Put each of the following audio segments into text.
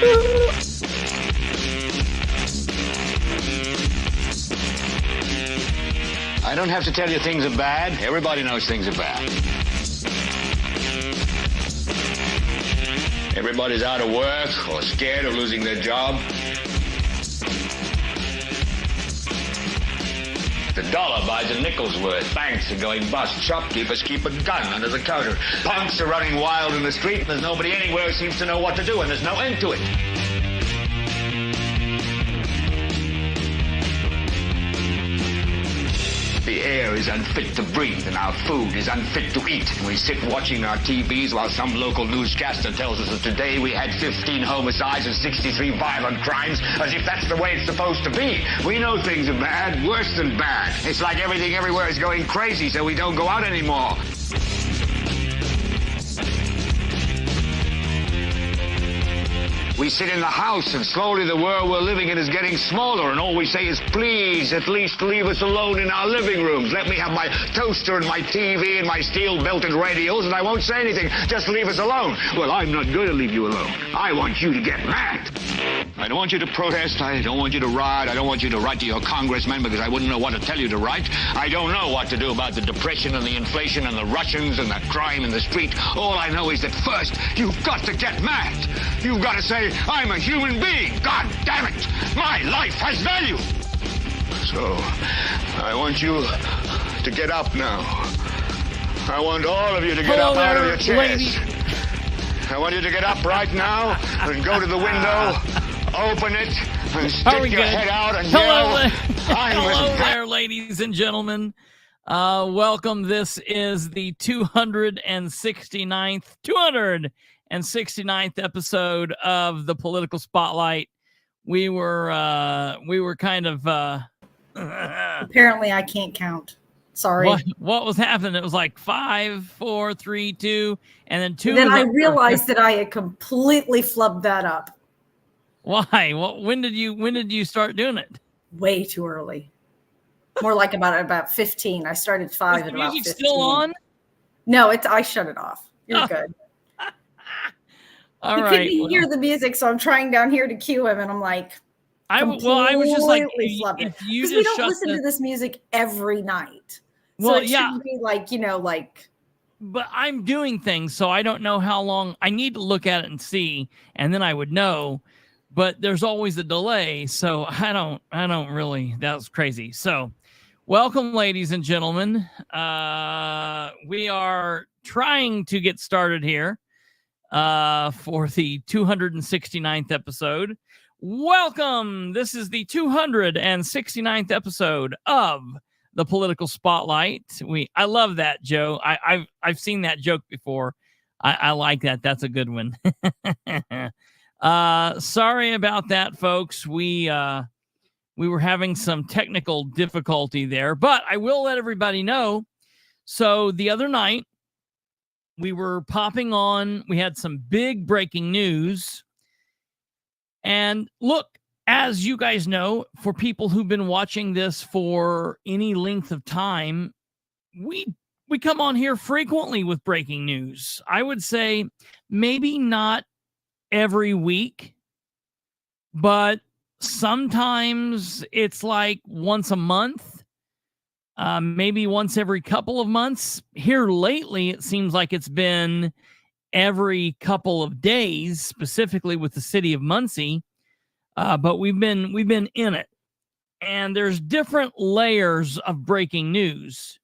I don't have to tell you things are bad. Everybody knows things are bad. Everybody's out of work or scared of losing their job. The dollar buys a nickel's worth. Banks are going bust. Shopkeepers keep a gun under the counter. Punks are running wild in the street, and there's nobody anywhere who seems to know what to do, and there's no end to it. The air is unfit to breathe, and our food is unfit to eat. And we sit watching our TVs while some local newscaster tells us that today we had 15 homicides and 63 violent crimes, as if that's the way it's supposed to be. We know things are bad, worse than bad. It's like everything everywhere is going crazy, so we don't go out anymore. We sit in the house, and slowly the world we're living in is getting smaller, and all we say is, please, at least leave us alone in our living rooms. Let me have my toaster and my TV and my steel-belted radios, and I won't say anything. Just leave us alone. Well, I'm not going to leave you alone. I want you to get mad. I don't want you to protest. I don't want you to riot. I don't want you to write to your congressman, because I wouldn't know what to tell you to write. I don't know what to do about the depression and the inflation and the Russians and the crime in the street. All I know is that first, you've got to get mad. You've got to say, I'm a human being. God damn it. My life has value. So, I want you to get up now. I want all of you to get up out of your chairs. I want you to get up right now and go to the window, open it, and stick your head out and yell, Hello there, ladies and gentlemen. Welcome. This is the 269th episode of the Political Spotlight. We were kind of apparently I can't count. Sorry. What was happening? It was like 5, 4, 3, 2, and then 2. And then I realized that I had completely flubbed that up. Why? When did you start doing it? Way too early. More like about 15. I started 5 at about 15. Still on? No, I shut it off. You're good. All right. Couldn't hear the music, so I'm trying down here to cue him, and I'm like, I was just like, because we don't listen to this music every night. So it shouldn't be like, But I'm doing things, so I don't know how long. I need to look at it and see, and then I would know. But there's always a delay, so I don't really. That's crazy. So, welcome, ladies and gentlemen. We are trying to get started here for the 269th episode. Welcome. This is the 269th episode of the Political Spotlight. I love that, Joe. I've seen that joke before. I like that. That's a good one. Sorry about that, folks. We were having some technical difficulty there, but I will let everybody know. So the other night we were popping on. We had some big breaking news. And look, as you guys know, for people who've been watching this for any length of time, we come on here frequently with breaking news. I would say maybe not every week, but sometimes it's like once a month, maybe once every couple of months. Here lately, it seems like it's been every couple of days, specifically with the city of Muncie. But we've been in it, and there's different layers of breaking news.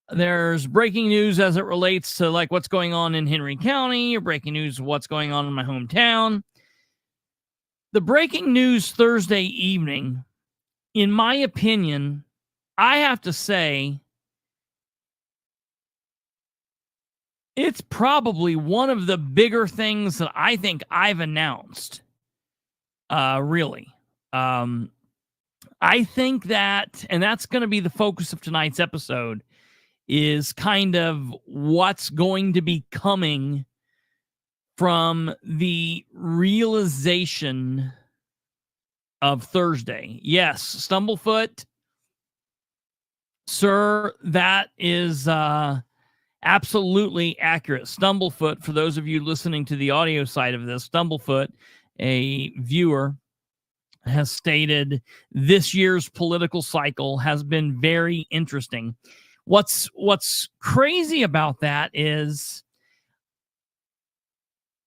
There's breaking news as it relates to like what's going on in Henry County, or breaking news of what's going on in my hometown. The breaking news Thursday evening, in my opinion, I have to say, it's probably one of the bigger things that I think I've announced. Really. I think that, and that's going to be the focus of tonight's episode, is kind of what's going to be coming from the realization of Thursday. Yes, Stumblefoot, sir, that is absolutely accurate. Stumblefoot, for those of you listening to the audio side of this, Stumblefoot a viewer has stated this year's political cycle has been very interesting. What's crazy about that is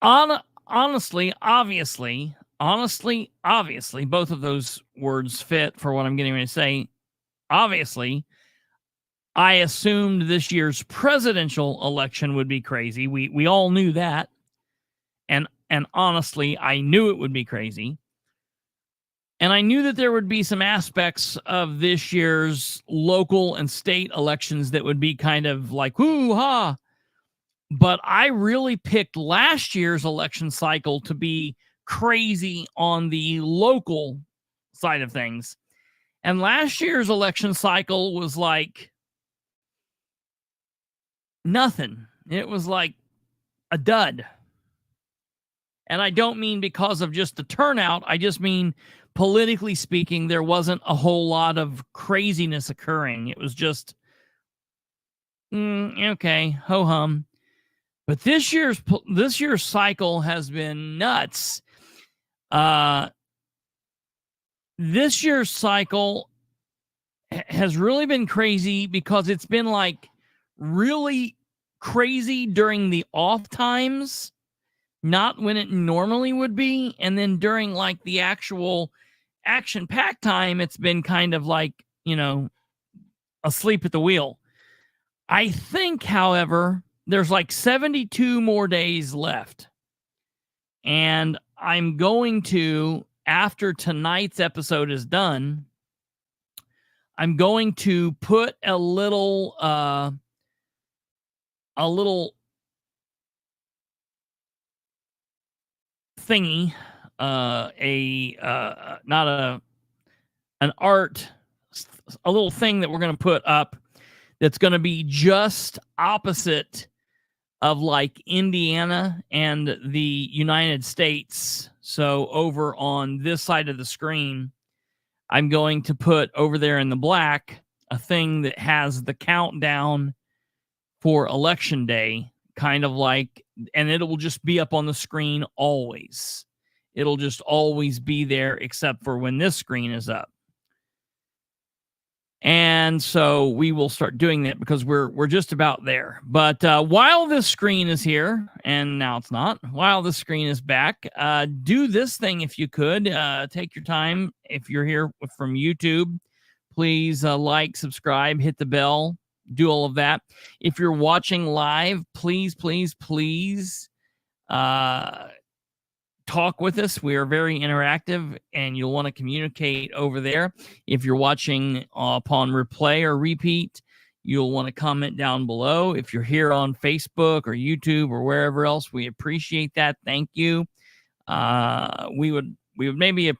honestly, obviously, both of those words fit for what I'm getting ready to say. Obviously, I assumed this year's presidential election would be crazy. We all knew that. And honestly, I knew it would be crazy. And I knew that there would be some aspects of this year's local and state elections that would be kind of like, hoo-ha. But I really picked last year's election cycle to be crazy on the local side of things. And last year's election cycle was like nothing. It was like a dud. And I don't mean because of just the turnout. I just mean, politically speaking, there wasn't a whole lot of craziness occurring. It was just, okay, ho-hum. But this year's cycle has been nuts. This year's cycle has really been crazy because it's been like really crazy during the off times, not when it normally would be. And then during like the actual action-packed time, it's been kind of like, asleep at the wheel. I think, however, there's like 72 more days left. And I'm going to, after tonight's episode is done, I'm going to put a little thingy, a little thing that we're going to put up that's going to be just opposite of like Indiana and the United States. So over on this side of the screen, I'm going to put over there in the black a thing that has the countdown for election day, kind of like, and it will just be up on the screen always. It'll just always be there except for when this screen is up. And so we will start doing that because we're just about there. But while this screen is here, and now it's not, while the screen is back, do this thing if you could. Take your time. If you're here from YouTube, please like, subscribe, hit the bell, do all of that. If you're watching live, please talk with us. We are very interactive, and you'll want to communicate over there. If you're watching upon replay or repeat, you'll want to comment down below. If you're here on Facebook or YouTube or wherever else, we appreciate that. Thank you. We would maybe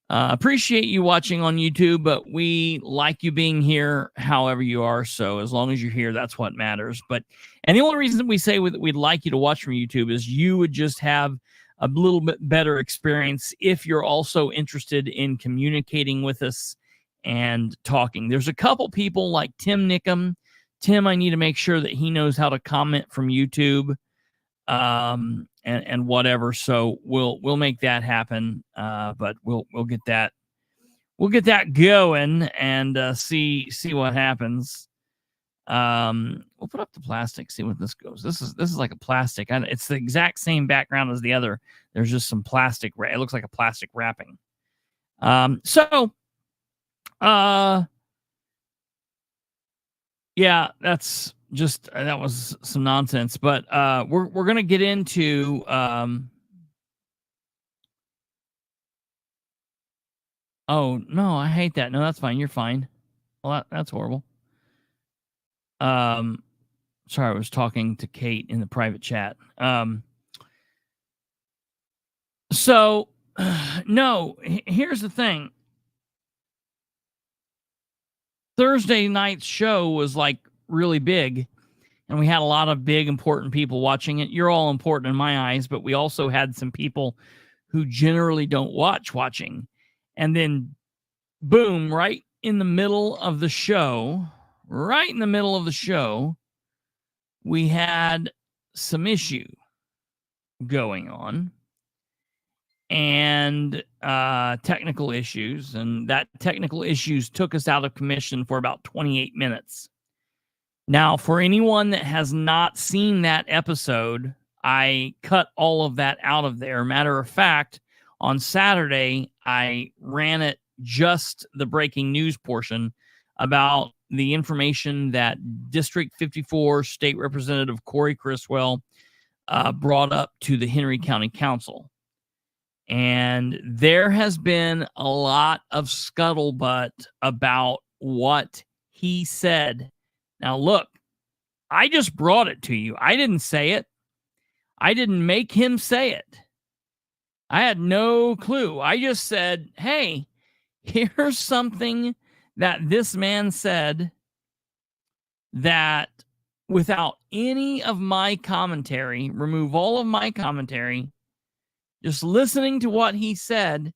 appreciate you watching on YouTube, but we like you being here however you are. So as long as you're here, that's what matters. And the only reason that we say we'd like you to watch from YouTube is you would just have a little bit better experience if you're also interested in communicating with us and talking. There's a couple people like Tim Nickham. Tim, I need to make sure that he knows how to comment from YouTube, and whatever. So we'll make that happen. But we'll get that going and see what happens. We'll put up the plastic, see what this goes. This is like a plastic. It's the exact same background as the other. There's just some plastic. It looks like a plastic wrapping. Yeah, that was some nonsense. But we're gonna get into oh no, I hate that. No, that's fine. You're fine. Well, that's horrible. Sorry, I was talking to Kate in the private chat. So no, here's the thing. Thursday night's show was like really big, and we had a lot of big, important people watching it. You're all important in my eyes, but we also had some people who generally don't watching. And then boom, right in the middle of the show, we had some issue going on. and technical issues. And that technical issues took us out of commission for about 28 minutes. Now, for anyone that has not seen that episode, I cut all of that out of there. Matter of fact, on Saturday, I ran it just the breaking news portion about the information that District 54 State Representative Corey Criswell brought up to the Henry County Council. And there has been a lot of scuttlebutt about what he said. Now, look, I just brought it to you. I didn't say it. I didn't make him say it. I had no clue. I just said, hey, here's something that this man said that without any of my commentary, remove all of my commentary, just listening to what he said,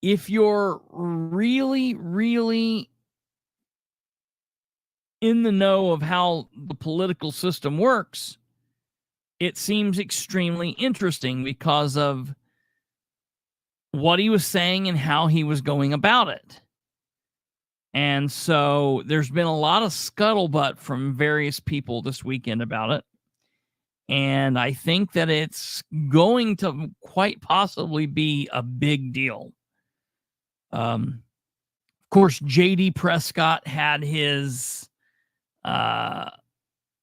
if you're really, really in the know of how the political system works, it seems extremely interesting because of what he was saying and how he was going about it. And so there's been a lot of scuttlebutt from various people this weekend about it. And I think that it's going to quite possibly be a big deal. Of course, J.D. Prescott had his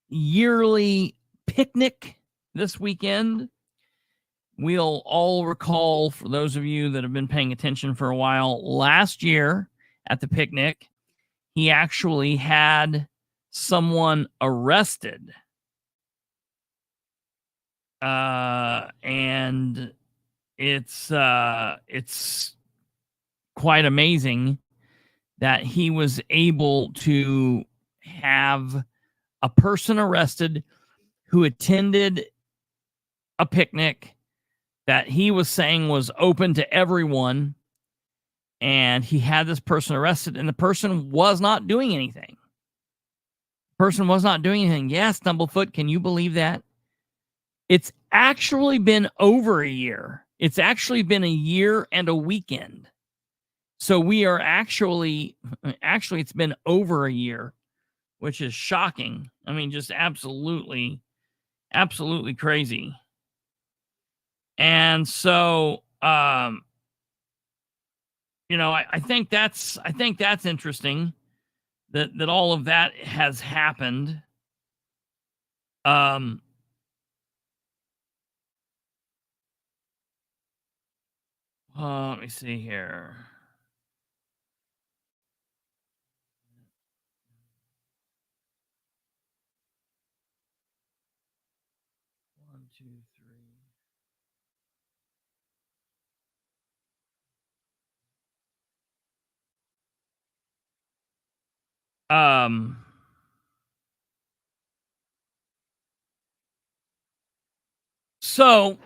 yearly picnic this weekend. We'll all recall, for those of you that have been paying attention for a while, last year at the picnic, he actually had someone arrested. And it's quite amazing that he was able to have a person arrested who attended a picnic that he was saying was open to everyone, and he had this person arrested, and the person was not doing anything. Yes, Stumblefoot, can you believe that? It's actually been over a year. It's actually been a year and a weekend. So we are actually it's been over a year, which is shocking. I mean, just absolutely crazy. And so, I think that's interesting that all of that has happened. Let me see here. One, two, three. So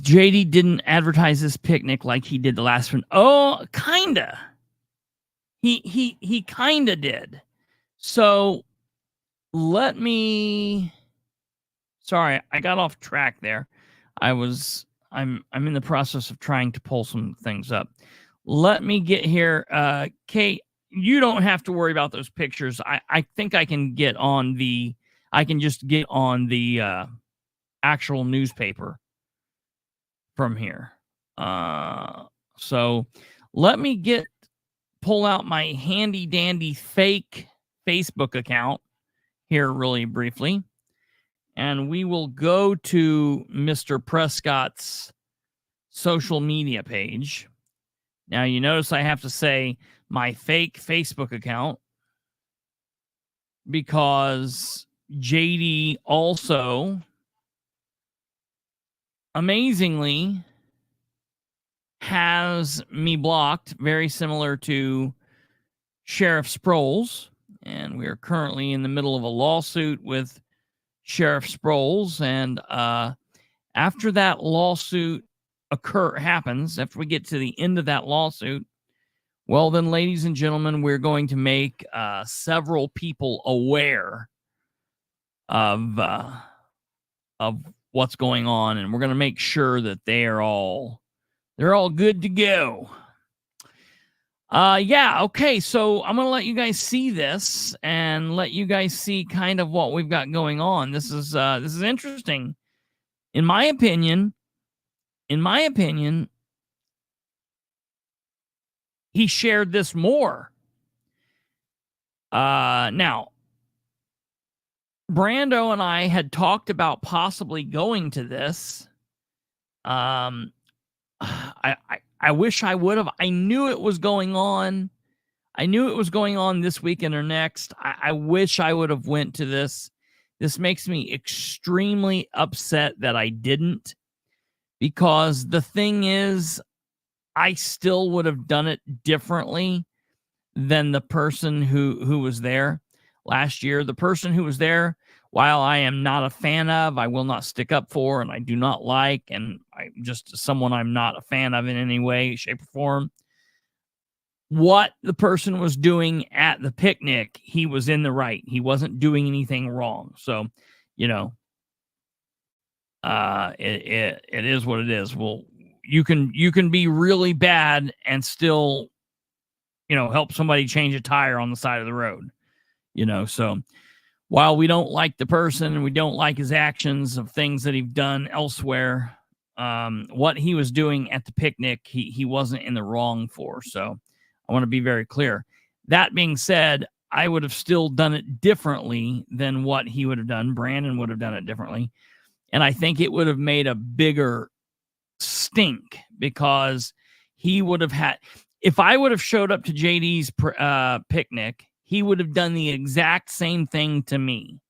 JD didn't advertise this picnic like he did the last one. Oh, kinda. He kinda did. So sorry, I got off track there. I'm in the process of trying to pull some things up. Let me get here. Kate, you don't have to worry about those pictures. I think I can get on the actual newspaper from here. So let me pull out my handy dandy fake Facebook account here really briefly, and we will go to Mr. Prescott's social media page. Now, you notice I have to say my fake Facebook account because JD also amazingly has me blocked, very similar to Sheriff Sproles. And we are currently in the middle of a lawsuit with Sheriff Sproles. And after that lawsuit happens, after we get to the end of that lawsuit, well, then, ladies and gentlemen, we're going to make several people aware of what's going on, and we're going to make sure that they're all good to go. Yeah, okay, so I'm going to let you guys see this and let you guys see kind of what we've got going on. This is interesting. In my opinion, he shared this more. Now, Brando and I had talked about possibly going to this. I wish I would have. I knew it was going on. I knew it was going on this weekend or next. I wish I would have went to this. This makes me extremely upset that I didn't, because the thing is, I still would have done it differently than the person who was there last year. The person who was there, while I am not a fan of, I will not stick up for, and I do not like, and I just someone I'm not a fan of in any way, shape, or form. What the person was doing at the picnic, he was in the right. He wasn't doing anything wrong. So, it is what it is. Well, you can be really bad and still, help somebody change a tire on the side of the road. So while we don't like the person and we don't like his actions of things that he's done elsewhere, what he was doing at the picnic, he wasn't in the wrong for. So I want to be very clear. That being said, I would have still done it differently than what he would have done. Brandon would have done it differently. And I think it would have made a bigger stink, because he would have had, if I would have showed up to JD's picnic, he would have done the exact same thing to me.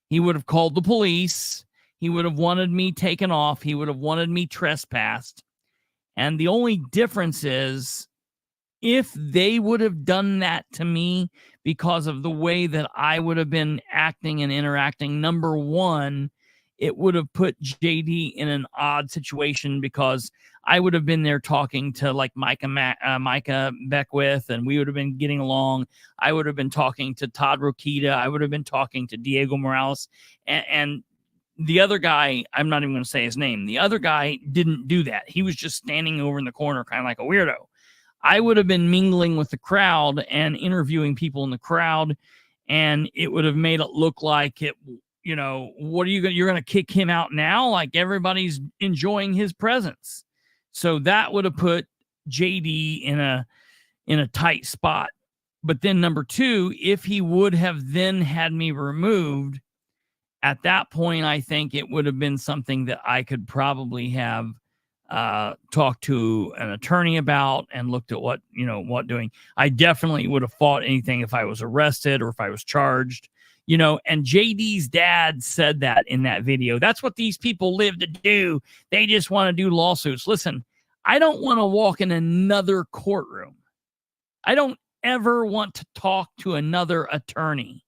He would have called the police. He would have wanted me taken off. He would have wanted me trespassed. And the only difference is, if they would have done that to me because of the way that I would have been acting and interacting, number one, it would have put JD in an odd situation, because I would have been there talking to like Micah Beckwith, and we would have been getting along. I would have been talking to Todd Rokita. I would have been talking to Diego Morales. And the other guy, I'm not even going to say his name. The other guy didn't do that. He was just standing over in the corner, kind of like a weirdo. I would have been mingling with the crowd and interviewing people in the crowd, and it would have made it look like it, what are you going to, you're going to kick him out now? Like everybody's enjoying his presence. So that would have put JD in a tight spot. But then number two, if he would have then had me removed, at that point, I think it would have been something that I could probably have talked to an attorney about and looked at what doing. I definitely would have fought anything if I was arrested or if I was charged, and JD's dad said that in that video. That's what these people live to do. They just want to do lawsuits. Listen, I don't want to walk in another courtroom. I don't ever want to talk to another attorney.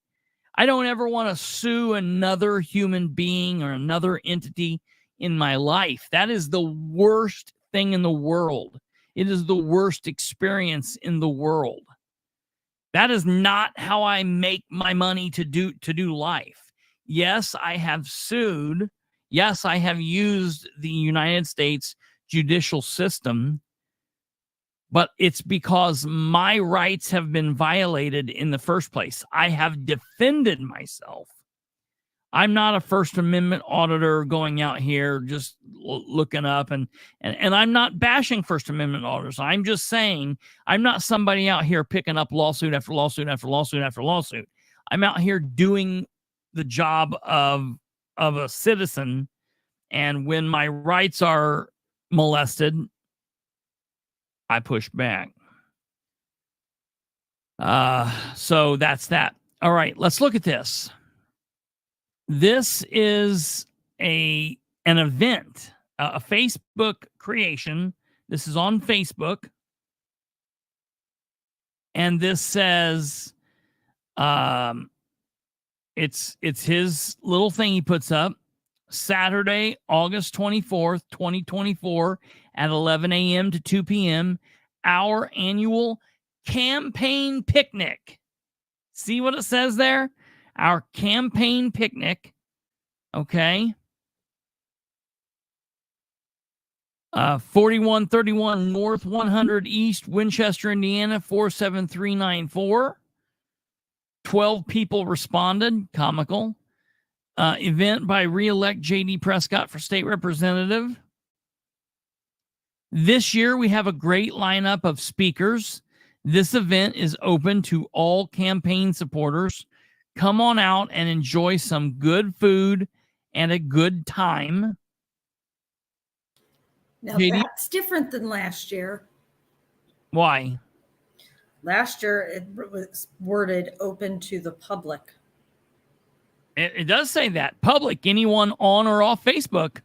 I don't ever want to sue another human being or another entity in my life. That is the worst thing in the world. It is the worst experience in the world. That is not how I make my money to do life. Yes, I have sued. Yes, I have used the United States judicial system, but it's because my rights have been violated in the first place. I have defended myself. I'm not a First Amendment auditor going out here just looking up, and I'm not bashing First Amendment auditors. I'm just saying I'm not somebody out here picking up lawsuit after lawsuit after lawsuit after lawsuit. I'm out here doing the job of a citizen, and when my rights are molested, I push back. So that's that. All right, let's look at this. This is an event, a Facebook creation. This is on Facebook. And this says, it's his little thing he puts up. Saturday, August 24th, 2024 at 11 a.m. to 2 p.m. Our annual campaign picnic. See what it says there? our campaign picnic, okay? 4131 North 100 East, Winchester, Indiana, 47394. 12 people responded. Comical. Event by re-elect J.D. Prescott for state representative. This year, we have a great lineup of speakers. This event is open to all campaign supporters. Come on out and enjoy some good food and a good time. Now, JD? That's different than last year. Why? Last year, it was worded open to the public. It does say that. Public, anyone on or off Facebook.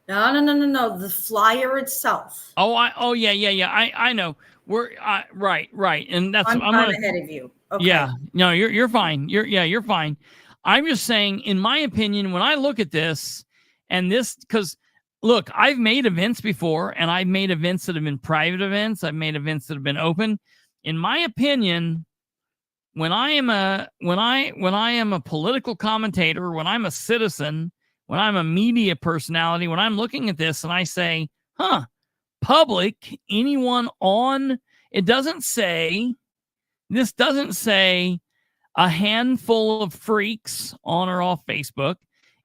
No. The flyer itself. Yeah. I know. We're right. And that's I'm ahead of you. Okay. Yeah. No, you're fine. You're fine. I'm just saying, in my opinion, when I look at this and this, because look, I've made events before, and I've made events that have been private events. I've made events that have been open. In my opinion, when I am a political commentator, when I'm a citizen, when I'm a media personality, when I'm looking at this and I say, public, anyone on, this doesn't say a handful of freaks on or off Facebook.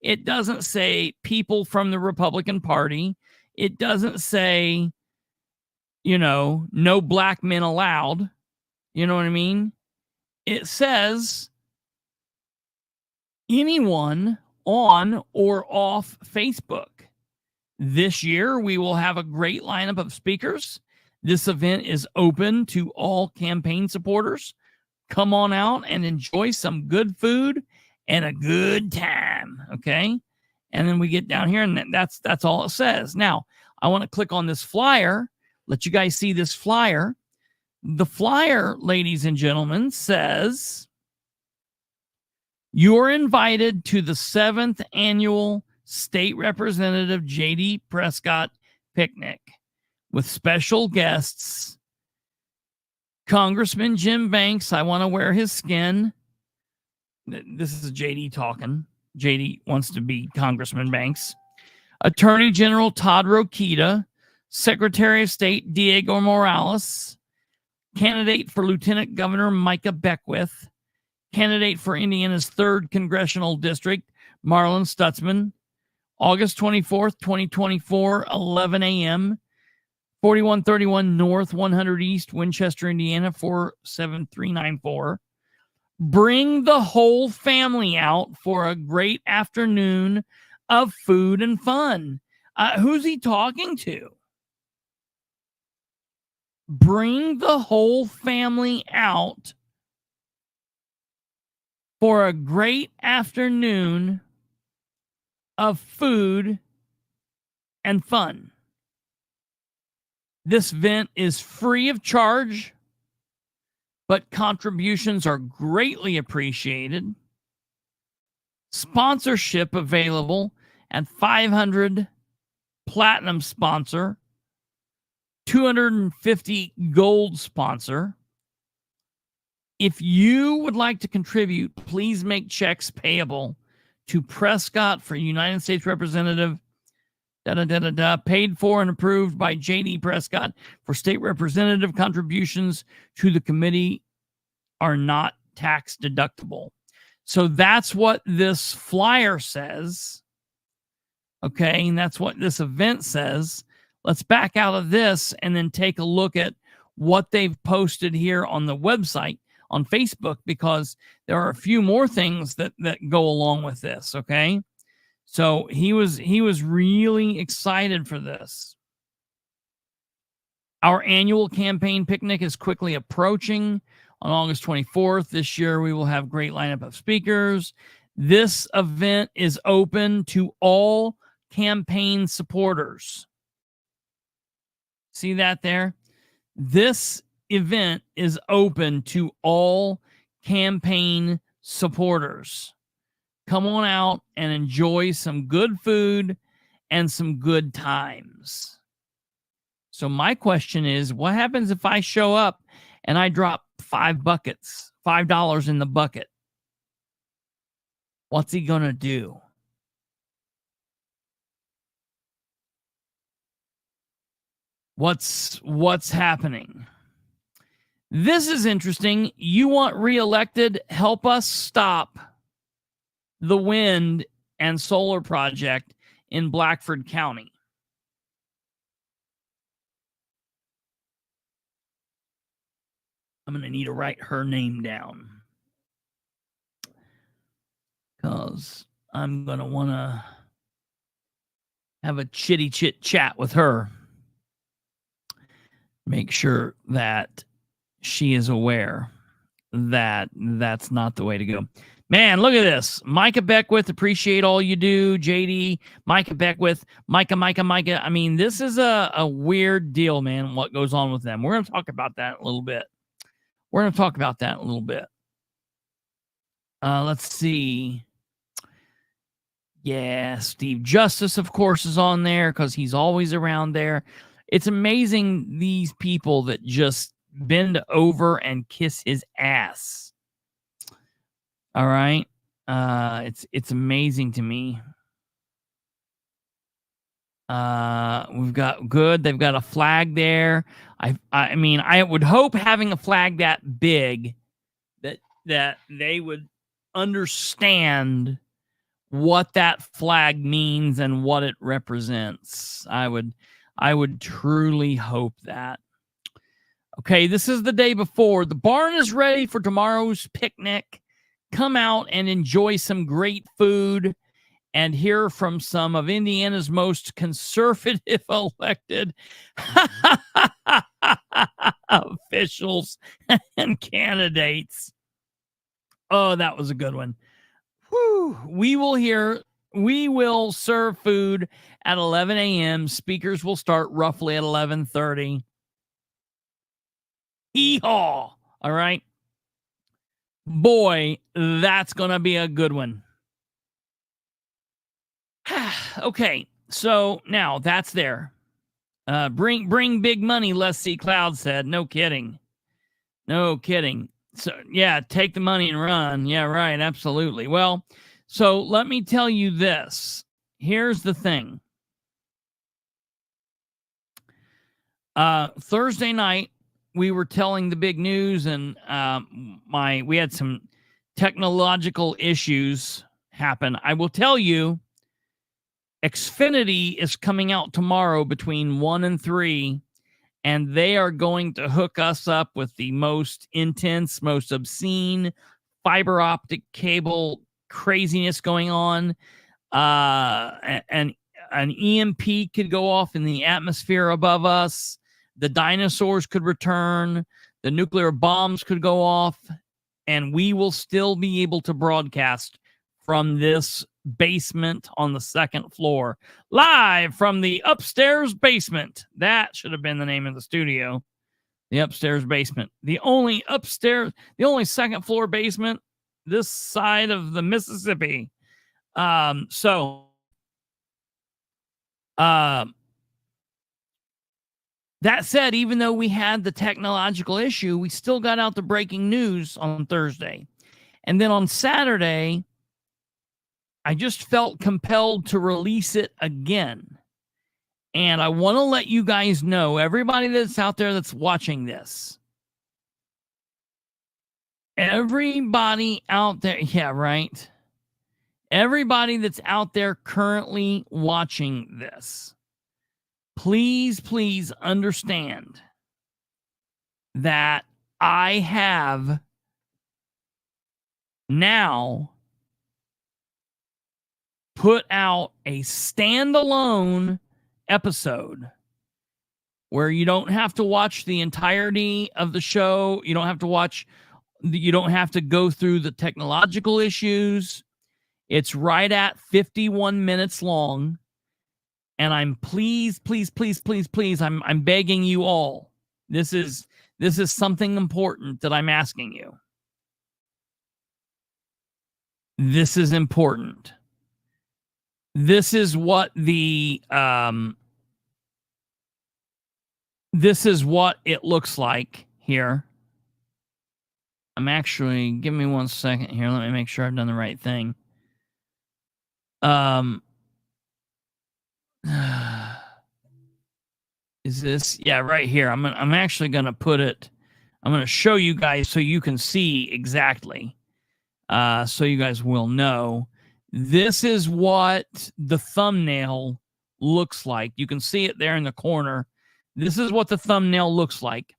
It doesn't say people from the Republican Party. It doesn't say, no black men allowed. You know what I mean? It says anyone on or off Facebook. This year, we will have a great lineup of speakers. This event is open to all campaign supporters. Come on out and enjoy some good food and a good time, okay? And then we get down here, and that's all it says. Now, I want to click on this flyer, let you guys see this flyer. The flyer, ladies and gentlemen, says you're invited to the 7th annual State Representative J.D. Prescott picnic with special guests. Congressman Jim Banks, I want to wear his skin. This is J.D. talking. J.D. wants to be Congressman Banks. Attorney General Todd Rokita, Secretary of State Diego Morales, candidate for Lieutenant Governor Micah Beckwith, candidate for Indiana's 3rd Congressional District, Marlon Stutzman, August 24th, 2024, 11 a.m., 4131 North 100 East, Winchester, Indiana, 47394. Bring the whole family out for a great afternoon of food and fun. Who's he talking to? Bring the whole family out for a great afternoon of food and fun. This event is free of charge, but contributions are greatly appreciated. Sponsorship available at 500 platinum sponsor, 250 gold sponsor. If you would like to contribute, please make checks payable to Prescott for United States Representative, paid for and approved by J.D. Prescott for state representative. Contributions to the committee are not tax deductible. So that's what this flyer says. Okay, and that's what this event says. Let's back out of this and then take a look at what they've posted here on the website on Facebook, because there are a few more things that go along with this, okay? So he was really excited for this. Our annual campaign picnic is quickly approaching on August 24th. This year, we will have a great lineup of speakers. This event is open to all campaign supporters. See that there? This event is open to all campaign supporters. Come on out and enjoy some good food and some good times. So my question is, what happens if I show up and I drop $5 in the bucket? What's he going to do? What's happening? This is interesting. You want reelected? Help us stop the wind and solar project in Blackford County. I'm going to need to write her name down because I'm going to want to have a chitty chit chat with her. Make sure that she is aware that that's not the way to go. Man, look at this. Micah Beckwith, appreciate all you do. JD, Micah Beckwith, Micah. I mean, this is a weird deal, man, what goes on with them. We're going to talk about that in a little bit. Let's see. Yeah, Steve Justice, of course, is on there because he's always around there. It's amazing, these people that just bend over and kiss his ass. All right. It's amazing to me. We've got good. They've got a flag there. I mean, I would hope having a flag that big that they would understand what that flag means and what it represents. I would truly hope that. Okay, this is the day before. The barn is ready for tomorrow's picnic. Come out and enjoy some great food and hear from some of Indiana's most conservative elected officials and candidates. Oh, that was a good one. Whew. We will serve food at 11 a.m. Speakers will start roughly at 11:30. Hee-haw! All right. Boy, that's going to be a good one. Okay, so now that's there. Bring big money, Les C. Cloud said. No kidding. So, yeah, take the money and run. Yeah, right, absolutely. Well, so let me tell you this. Here's the thing. Thursday night, we were telling the big news, and we had some technological issues happen. I will tell you, Xfinity is coming out tomorrow between 1 and 3, and they are going to hook us up with the most intense, most obscene fiber optic cable craziness going on. And an EMP could go off in the atmosphere above us. The dinosaurs could return. The nuclear bombs could go off. And we will still be able to broadcast from this basement on the second floor. Live from the upstairs basement. That should have been the name of the studio. The upstairs basement. The only second floor basement this side of the Mississippi. That said, even though we had the technological issue, we still got out the breaking news on Thursday. And then on Saturday, I just felt compelled to release it again. And I want to let you guys know, everybody that's out there that's watching this, everybody out there, yeah, right. Everybody that's out there currently watching this, please understand that I have now put out a standalone episode where you don't have to watch the entirety of the show. You don't have to go through the technological issues. It's right at 51 minutes long. And I'm please, I'm begging you all. This is something important that I'm asking you. This is important. This is what it looks like here. Give me 1 second here. Let me make sure I've done the right thing. Is this? Yeah, right here. I'm actually going to put it. I'm going to show you guys so you can see exactly. So you guys will know. This is what the thumbnail looks like. You can see it there in the corner. This is what the thumbnail looks like.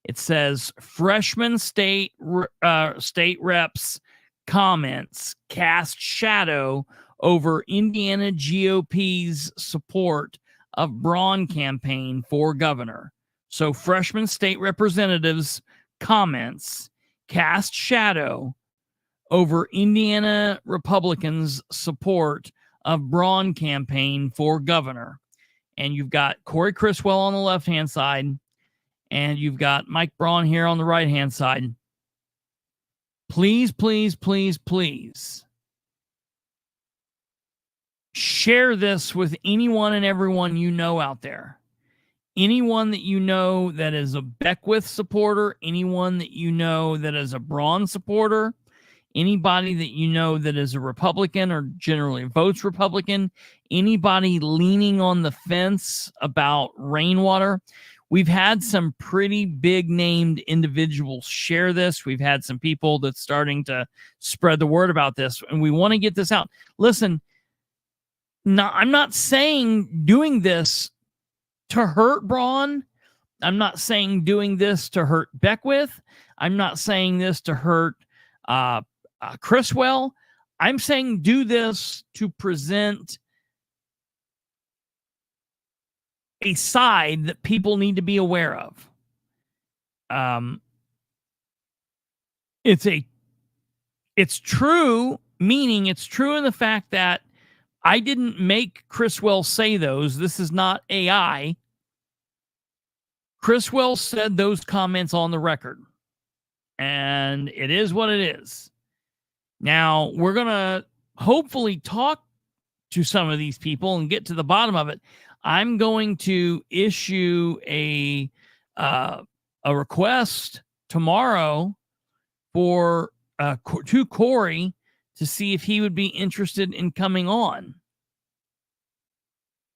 It says freshman state reps comments cast shadow over Indiana GOP's support of Braun campaign for governor. So freshman state representatives comments cast shadow over Indiana Republicans' support of Braun campaign for governor. And you've got Corey Criswell on the left-hand side, and you've got Mike Braun here on the right-hand side. Please, please, please, please share this with anyone and everyone you know out there. Anyone that you know that is a Beckwith supporter, anyone that you know that is a Braun supporter, anybody that you know that is a Republican or generally votes Republican, anybody leaning on the fence about rainwater. We've had some pretty big named individuals share this. We've had some people that's starting to spread the word about this, and we want to get this out. Listen, I'm not saying doing this to hurt Braun. I'm not saying doing this to hurt Beckwith. I'm not saying this to hurt Criswell. I'm saying do this to present a side that people need to be aware of. It's true, meaning it's true in the fact that I didn't make Criswell say those. This is not AI. Criswell said those comments on the record, and it is what it is. Now, we're going to hopefully talk to some of these people and get to the bottom of it. I'm going to issue a request tomorrow for to Corey to see if he would be interested in coming on.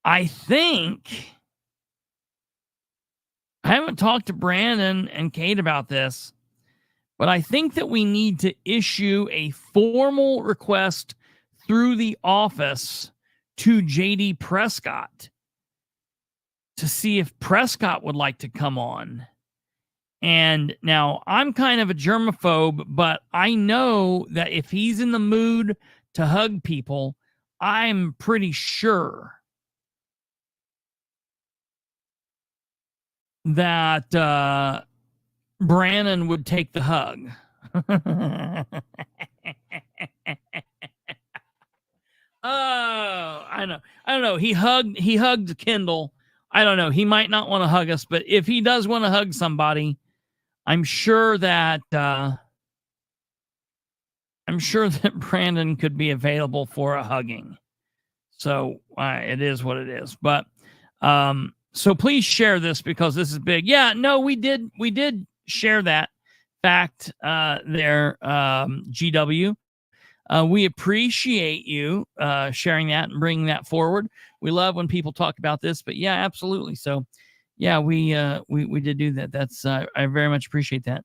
I think I haven't talked to Brandon and Kate about this, but I think that we need to issue a formal request through the office to JD Prescott to see if Prescott would like to come on. And now I'm kind of a germaphobe, but I know that if he's in the mood to hug people, I'm pretty sure that Brandon would take the hug. Oh, I know. I don't know. He hugged Kendall. I don't know. He might not want to hug us, but if he does want to hug somebody, I'm sure that Brandon could be available for a hugging. So it is what it is. But so please share this because this is big. Yeah, no, we did share that fact there, GW. We appreciate you sharing that and bringing that forward. We love when people talk about this, but yeah, absolutely. So yeah, we did do that. That's I very much appreciate that.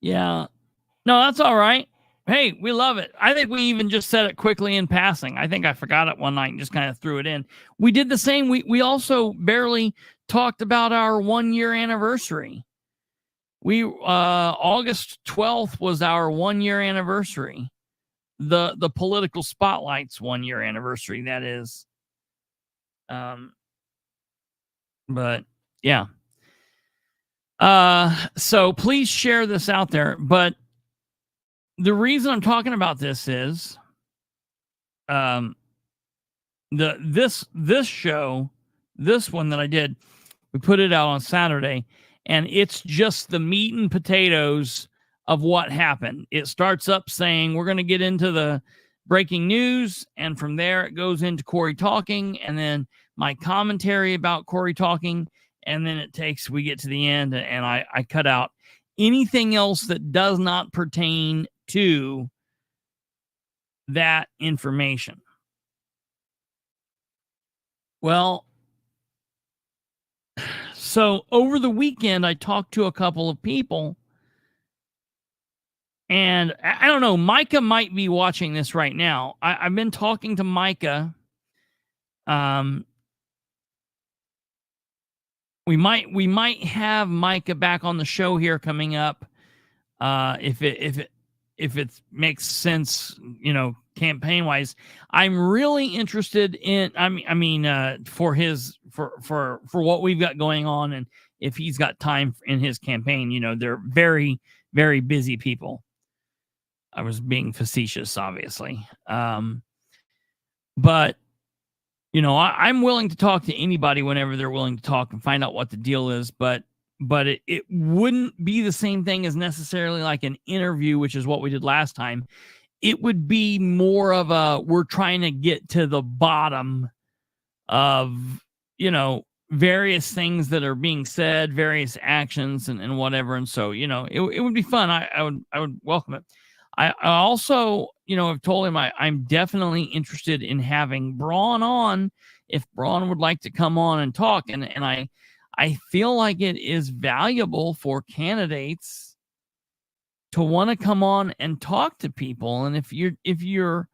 Yeah, no, that's all right. Hey, we love it. I think we even just said it quickly in passing. I think I forgot it one night and just kind of threw it in. We did the same. We also barely talked about our 1 year anniversary. We August 12th was our 1 year anniversary. The political spotlight's 1 year anniversary, that is. But yeah. So please share this out there. But the reason I'm talking about this is this show, this one that I did, we put it out on Saturday, and it's just the meat and potatoes of what happened. It starts up saying we're going to get into the breaking news, and from there it goes into Corey talking, and then my commentary about Corey talking, and then we get to the end, and I cut out anything else that does not pertain to that information. Well, so over the weekend, I talked to a couple of people, and I don't know, Micah might be watching this right now. I've been talking to Micah. We might have Micah back on the show here coming up, if it makes sense, campaign wise. I'm really interested in. For what we've got going on, and if he's got time in his campaign, they're very, very busy people. I was being facetious, obviously, but. I'm willing to talk to anybody whenever they're willing to talk and find out what the deal is, but it wouldn't be the same thing as necessarily like an interview, which is what we did last time. It would be more of we're trying to get to the bottom of, various things that are being said, various actions and whatever. And so, it would be fun. I would welcome it. I also, have told him I'm definitely interested in having Braun on if Braun would like to come on and talk. And I feel like it is valuable for candidates to want to come on and talk to people. And if you're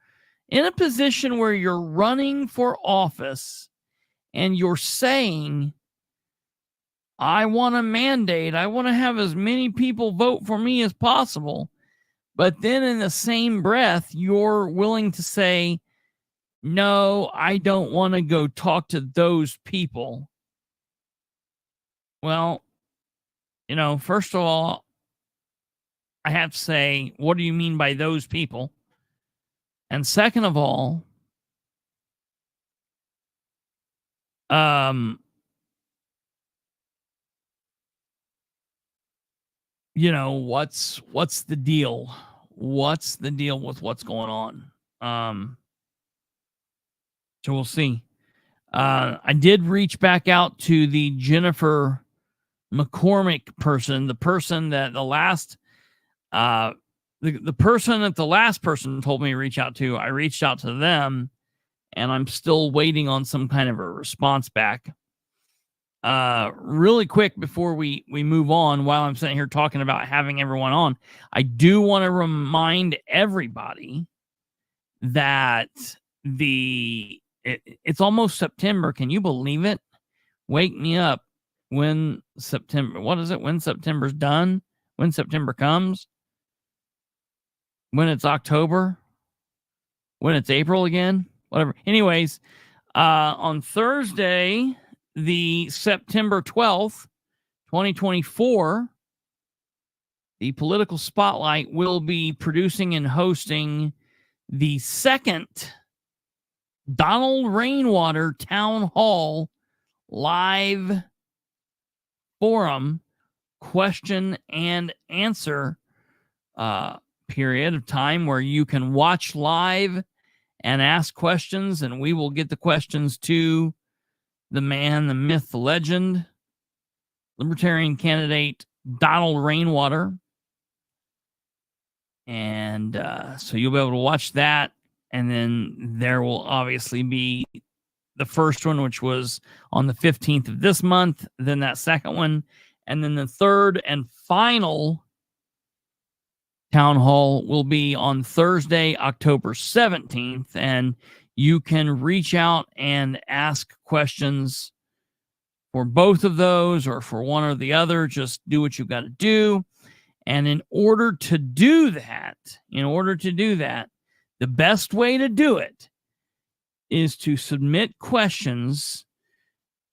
in a position where you're running for office and you're saying, I want a mandate, I want to have as many people vote for me as possible, but then in the same breath, you're willing to say, no, I don't want to go talk to those people. Well, first of all, I have to say, what do you mean by those people? And second of all, what's the deal? What's the deal with what's going on? So we'll see. I did reach back out to the Jennifer McCormick person, the person that the last person that the last person told me to reach out to. I reached out to them, and I'm still waiting on some kind of a response back. Really quick before we move on, while I'm sitting here talking about having everyone on, I do want to remind everybody that it's almost September. Can you believe it? Wake me up when September. What is it? When September's done? When September comes? When it's October? When it's April again? Whatever. Anyways, on Thursday, the September 12th, 2024, the Political Spotlight will be producing and hosting the second Donald Rainwater Town Hall live forum question and answer period of time where you can watch live and ask questions, and we will get the questions to the man, the myth, the legend, Libertarian candidate Donald Rainwater. And so you'll be able to watch that. And then there will obviously be the first one, which was on the 15th of this month, then that second one, and then the third and final town hall will be on Thursday, October 17th. And you can reach out and ask questions for both of those or for one or the other. Just do what you've got to do. And in order to do that, the best way to do it is to submit questions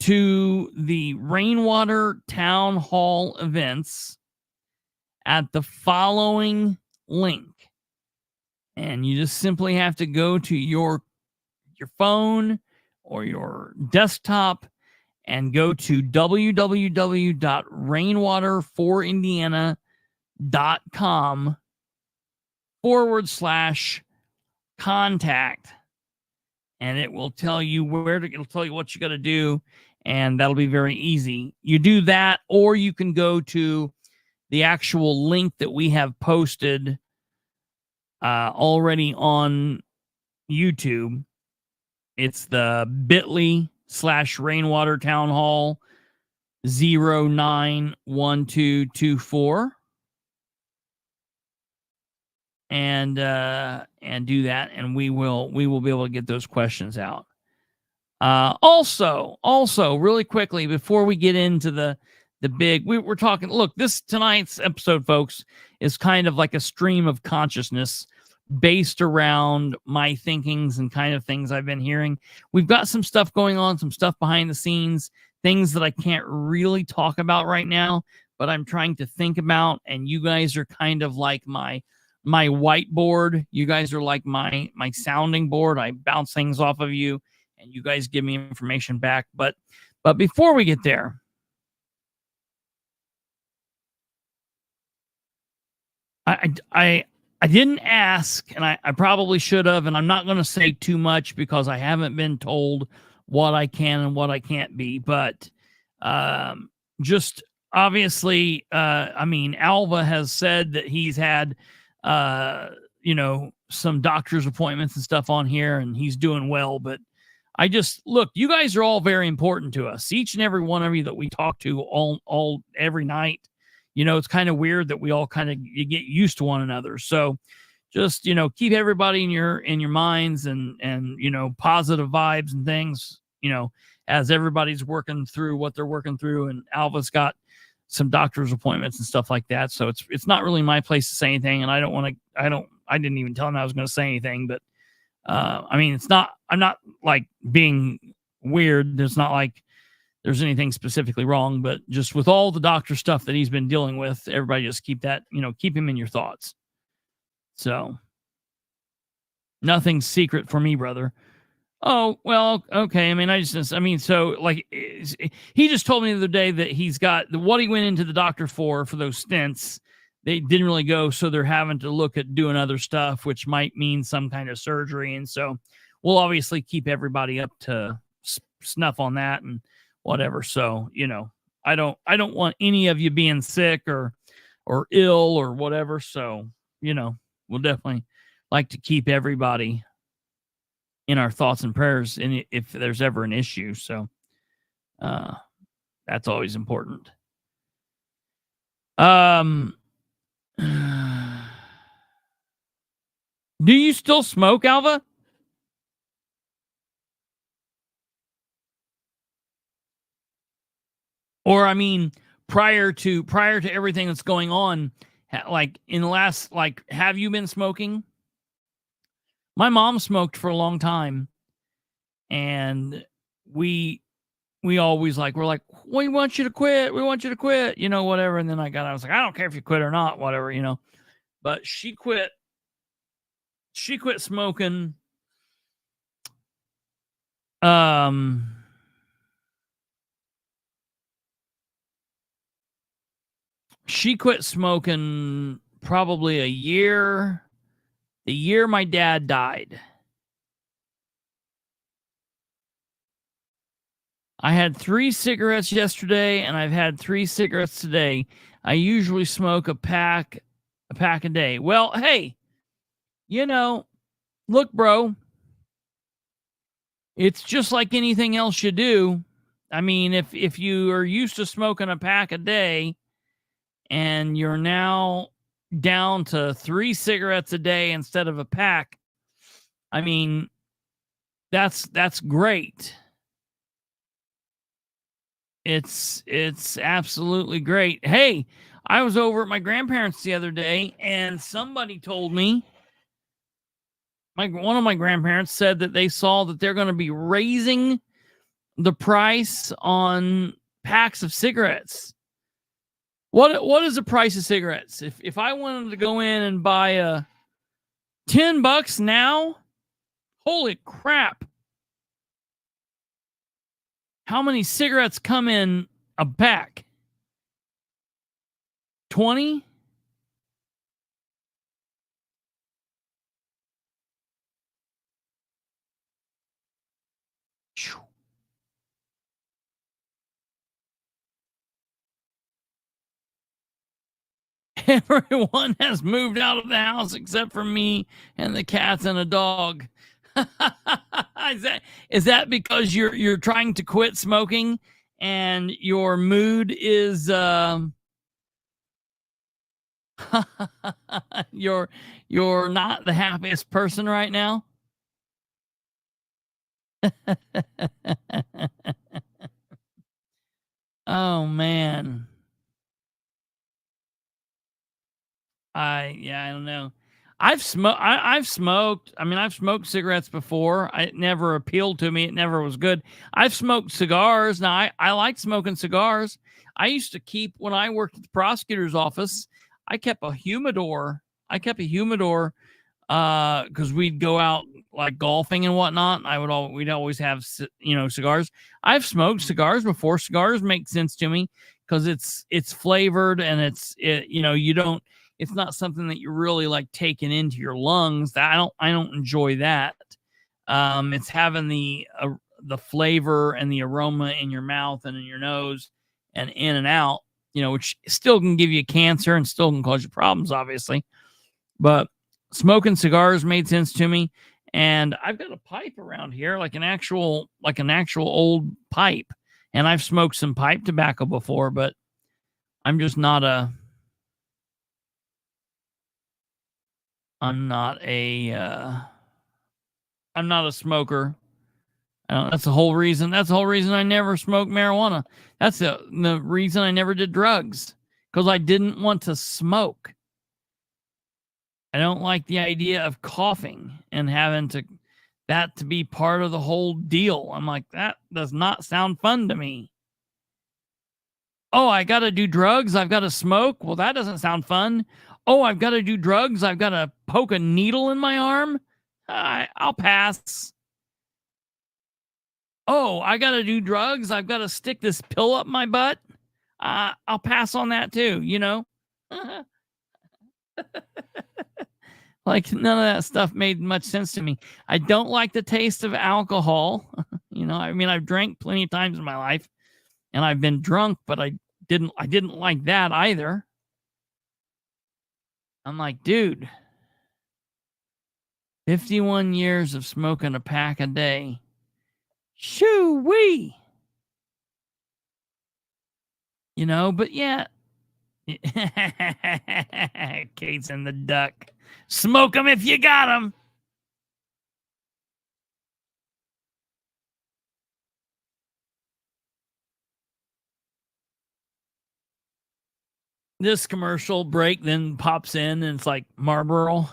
to the Rainwater Town Hall events at the following link. And you just simply have to go to your phone or your desktop and go to www.rainwaterforindiana.com/contact. And it will tell you it'll tell you what you got to do. and that'll be very easy. You do that, or you can go to the actual link that we have posted already on YouTube. It's the bit.ly/Rainwater Town Hall 091224. And do that, and we will be able to get those questions out. Also, really quickly before we get into the big, we're talking. Look, tonight's episode, folks, is kind of like a stream of consciousness based around my thinkings and kind of things I've been hearing. We've got some stuff going on, some stuff behind the scenes, things that I can't really talk about right now, but I'm trying to think about, and you guys are kind of like my whiteboard. You guys are like my sounding board. I bounce things off of you, and you guys give me information back. But before we get there, I didn't ask, and I probably should have, and I'm not going to say too much because I haven't been told what I can and what I can't be. But just obviously, I mean, Alva has said that he's had some doctor's appointments and stuff on here, and he's doing well. But I just, look, you guys are all very important to us. Each and every one of you that we talk to all every night. It's kind of weird that we all kind of get used to one another. So just, keep everybody in your minds and positive vibes and things, as everybody's working through what they're working through. And Alva's got some doctor's appointments and stuff like that. So it's not really my place to say anything. And I didn't even tell him I was going to say anything, but I mean, I'm not like being weird. There's not like there's anything specifically wrong, but just with all the doctor stuff that he's been dealing with, everybody just keep that, keep him in your thoughts. So nothing's secret for me, brother. Oh, well, okay. I mean, so like he just told me the other day that he's got what he went into the doctor for those stents. They didn't really go. So they're having to look at doing other stuff, which might mean some kind of surgery. And so we'll obviously keep everybody up to snuff on that and whatever. So, I don't want any of you being sick or ill or whatever. So, we'll definitely like to keep everybody in our thoughts and prayers and if there's ever an issue. So, that's always important. Do you still smoke, Alva? Or, I mean, prior to everything that's going on, like in the last, like, have you been smoking? My mom smoked for a long time, and we always we're like, we want you to quit. We want you to quit, whatever. And then I was like, I don't care if you quit or not, whatever, but she quit smoking. She quit smoking probably the year my dad died. I had 3 cigarettes yesterday, and I've had 3 cigarettes today. I usually smoke a pack a day. Well, hey, look, bro, it's just like anything else you do. I mean, if you are used to smoking a pack a day and you're now down to 3 cigarettes a day instead of a pack, I mean, that's great. It's absolutely great. Hey, I was over at my grandparents the other day, and somebody told me, one of my grandparents said that they saw that they're going to be raising the price on packs of cigarettes. What is the price of cigarettes? If I wanted to go in and buy $10 now, holy crap. How many cigarettes come in a pack? 20? Everyone has moved out of the house except for me and the cats and a dog. Is that because you're trying to quit smoking and your mood is you're not the happiest person right now? Oh man. I don't know. I've smoked. I've smoked. I mean, I've smoked cigarettes before. It never appealed to me. It never was good. I've smoked cigars. Now, I like smoking cigars. I used to keep, when I worked at the prosecutor's office, I kept a humidor. Because we'd go out like golfing and whatnot. We'd always have, cigars. I've smoked cigars before. Cigars make sense to me because it's flavored and it's not something that you're really like taking into your lungs. I don't enjoy that. It's having the flavor and the aroma in your mouth and in your nose and in and out, which still can give you cancer and still can cause you problems, obviously. But smoking cigars made sense to me. And I've got a pipe around here, like an actual old pipe. And I've smoked some pipe tobacco before, but I'm just not a smoker. That's the whole reason. That's the whole reason I never smoked marijuana. That's the reason I never did drugs, because I didn't want to smoke. I don't like the idea of coughing and having that to be part of the whole deal. I'm like, that does not sound fun to me. Oh, I got to do drugs. I've got to smoke. Well, that doesn't sound fun. Oh, I've got to do drugs. I've got to poke a needle in my arm. I'll pass. Oh, I got to do drugs. I've got to stick this pill up my butt. I'll pass on that too, Like, none of that stuff made much sense to me. I don't like the taste of alcohol. I mean, I've drank plenty of times in my life and I've been drunk, but I didn't like that either. I'm like, dude, 51 years of smoking a pack a day. Shoo-wee. But yeah. Kate's and the duck. Smoke them if you got them. This commercial break then pops in and it's like Marlboro.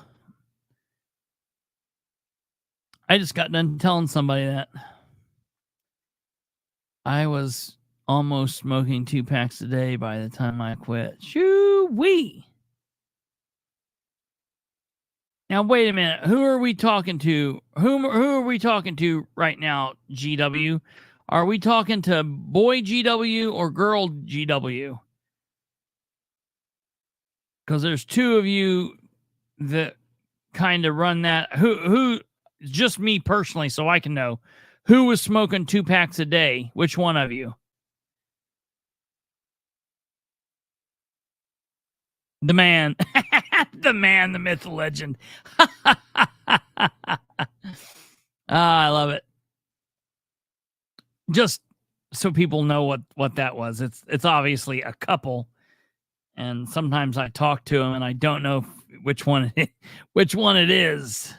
I just got done telling somebody that I was almost smoking 2 packs a day by the time I quit. Shoo-wee. Now, wait a minute. Who are we talking to? Who are we talking to right now, GW? Are we talking to boy GW or girl GW? Because there's two of you that kind of run that. Who? Just me personally, so I can know. Who was smoking 2 packs a day? Which one of you? The man. The man, the myth, the legend. I love it. Just so people know what that was. It's obviously a couple. And sometimes I talk to them and I don't know which one it is.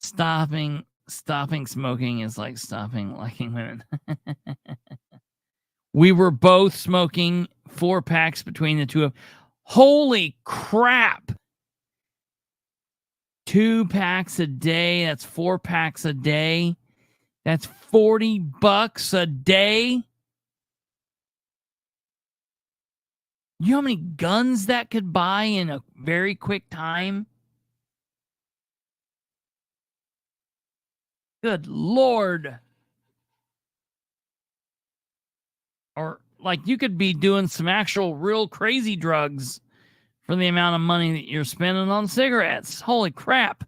Stopping smoking is like stopping liking women. We were both smoking 4 packs between the two of. Holy crap. 2 packs a day. That's 4 packs a day. That's $40 a day. You know how many guns that could buy in a very quick time? Good Lord. Or like you could be doing some actual real crazy drugs for the amount of money that you're spending on cigarettes. Holy crap.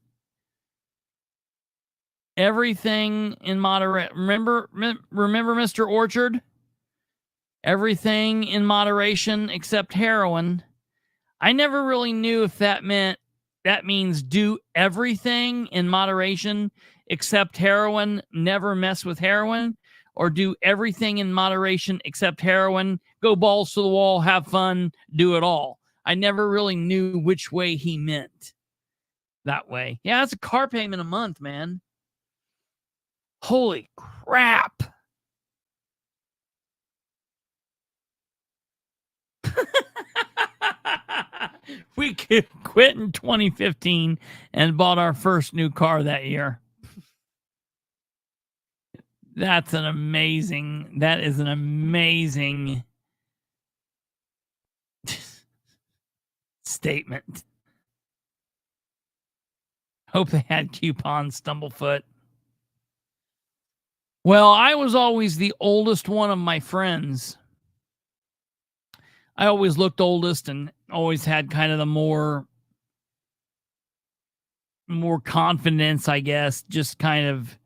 Everything in moderation. Remember Mr. Orchard? Everything in moderation except heroin. I never really knew if that means do everything in moderation except heroin, never mess with heroin, or do everything in moderation except heroin, go balls to the wall, have fun, do it all. I never really knew which way he meant that way. Yeah, that's a car payment a month, man. Holy crap. We quit in 2015 and bought our first new car that year. That is an amazing statement. Hope they had coupons, Stumblefoot. Well, I was always the oldest one of my friends. I always looked oldest and always had kind of the more confidence, I guess. Just kind of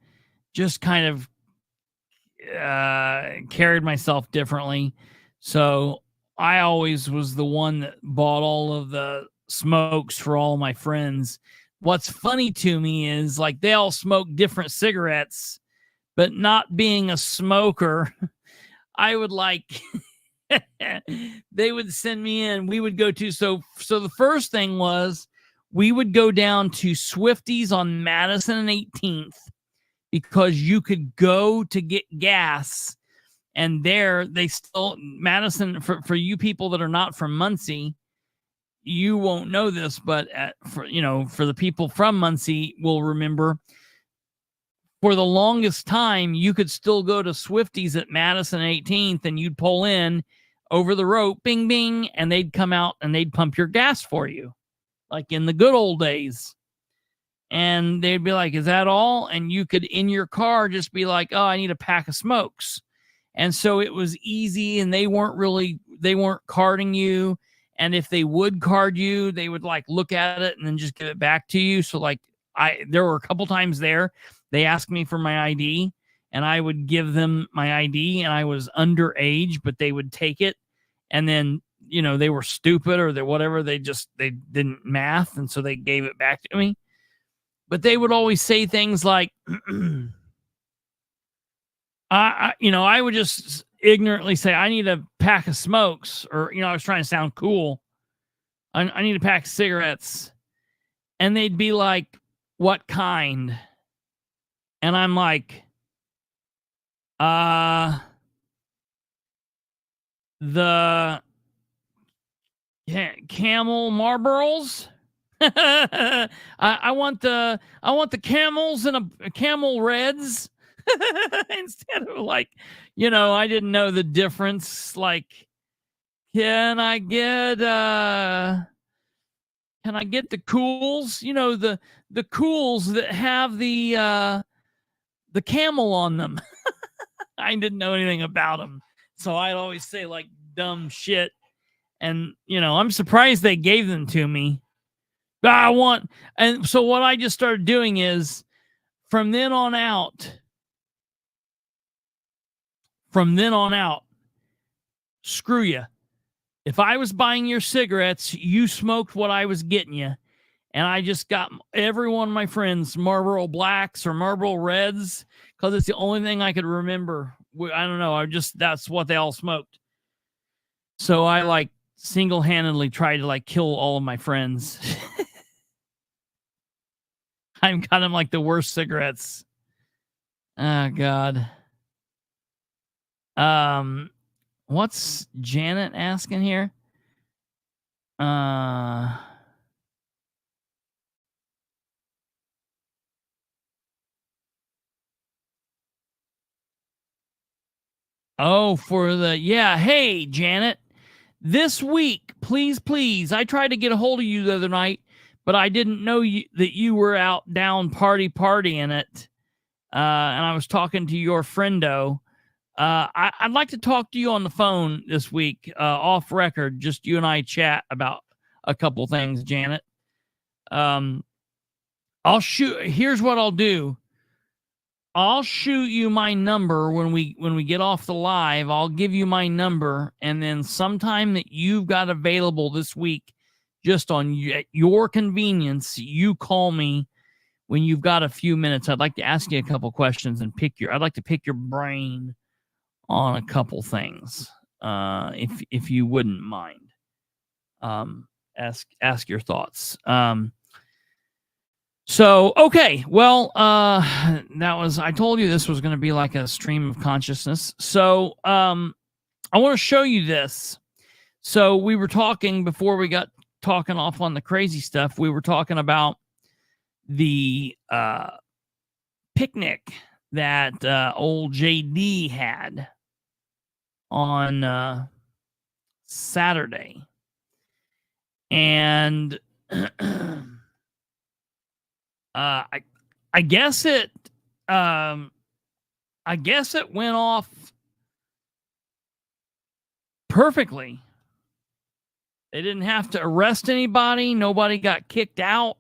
carried myself differently. So I always was the one that bought all of the smokes for all my friends. What's funny to me is like they all smoke different cigarettes, but not being a smoker, I would like they would send me in. We would go to so the first thing was we would go down to Swifties on Madison and 18th because you could go to get gas, and there they still Madison for you people that are not from Muncie. You won't know this, but for the people from Muncie will remember. For the longest time, you could still go to Swifties at Madison 18th, and you'd pull in over the rope, bing, bing, and they'd come out and they'd pump your gas for you, like in the good old days. And they'd be like, "Is that all?" And you could, in your car, just be like, "Oh, I need a pack of smokes." And so it was easy, and they weren't carding you. And if they would card you, they would like look at it and then just give it back to you. So like there were a couple times there, they asked me for my ID and I would give them my ID, and I was underage, but they would take it. And then, they were stupid or whatever. They didn't math. And so they gave it back to me. But they would always say things like, I would just ignorantly say, "I need a pack of smokes," or, I was trying to sound cool. I need a pack of cigarettes. And they'd be like, "What kind?" And I'm like, the Camel Marlboros. I want the Camels and a Camel Reds. Instead of like, I didn't know the difference. Like, can I get the Cools? The Cools that have the camel on them. I didn't know anything about them, so I'd always say like dumb shit. And I'm surprised they gave them to me. And so what I just started doing is from then on out, screw you. If I was buying your cigarettes, you smoked what I was getting you. And I just got every one of my friends Marlboro Blacks or Marlboro Reds because it's the only thing I could remember. I don't know. That's what they all smoked. So I like single-handedly tried to like kill all of my friends. I'm kind of like the worst cigarettes. Oh, God. What's Janet asking here? Oh, hey, Janet. This week, please. I tried to get a hold of you the other night, but I didn't know that you were out down partying it. And I was talking to your friendo. I'd like to talk to you on the phone this week, off record, just you and I chat about a couple things, Janet. Here's what I'll do. I'll shoot you my number when we get off the live. I'll give you my number, and then sometime that you've got available this week, just at your convenience, you call me when you've got a few minutes. I'd like to ask you a couple questions and I'd like to pick your brain on a couple things, if you wouldn't mind. Ask your thoughts. So, okay. Well, I told you this was going to be like a stream of consciousness. So, I want to show you this. So we were talking before we got talking off on the crazy stuff. We were talking about the picnic that old JD had on Saturday. And I guess it went off perfectly. They didn't have to arrest anybody. Nobody got kicked out.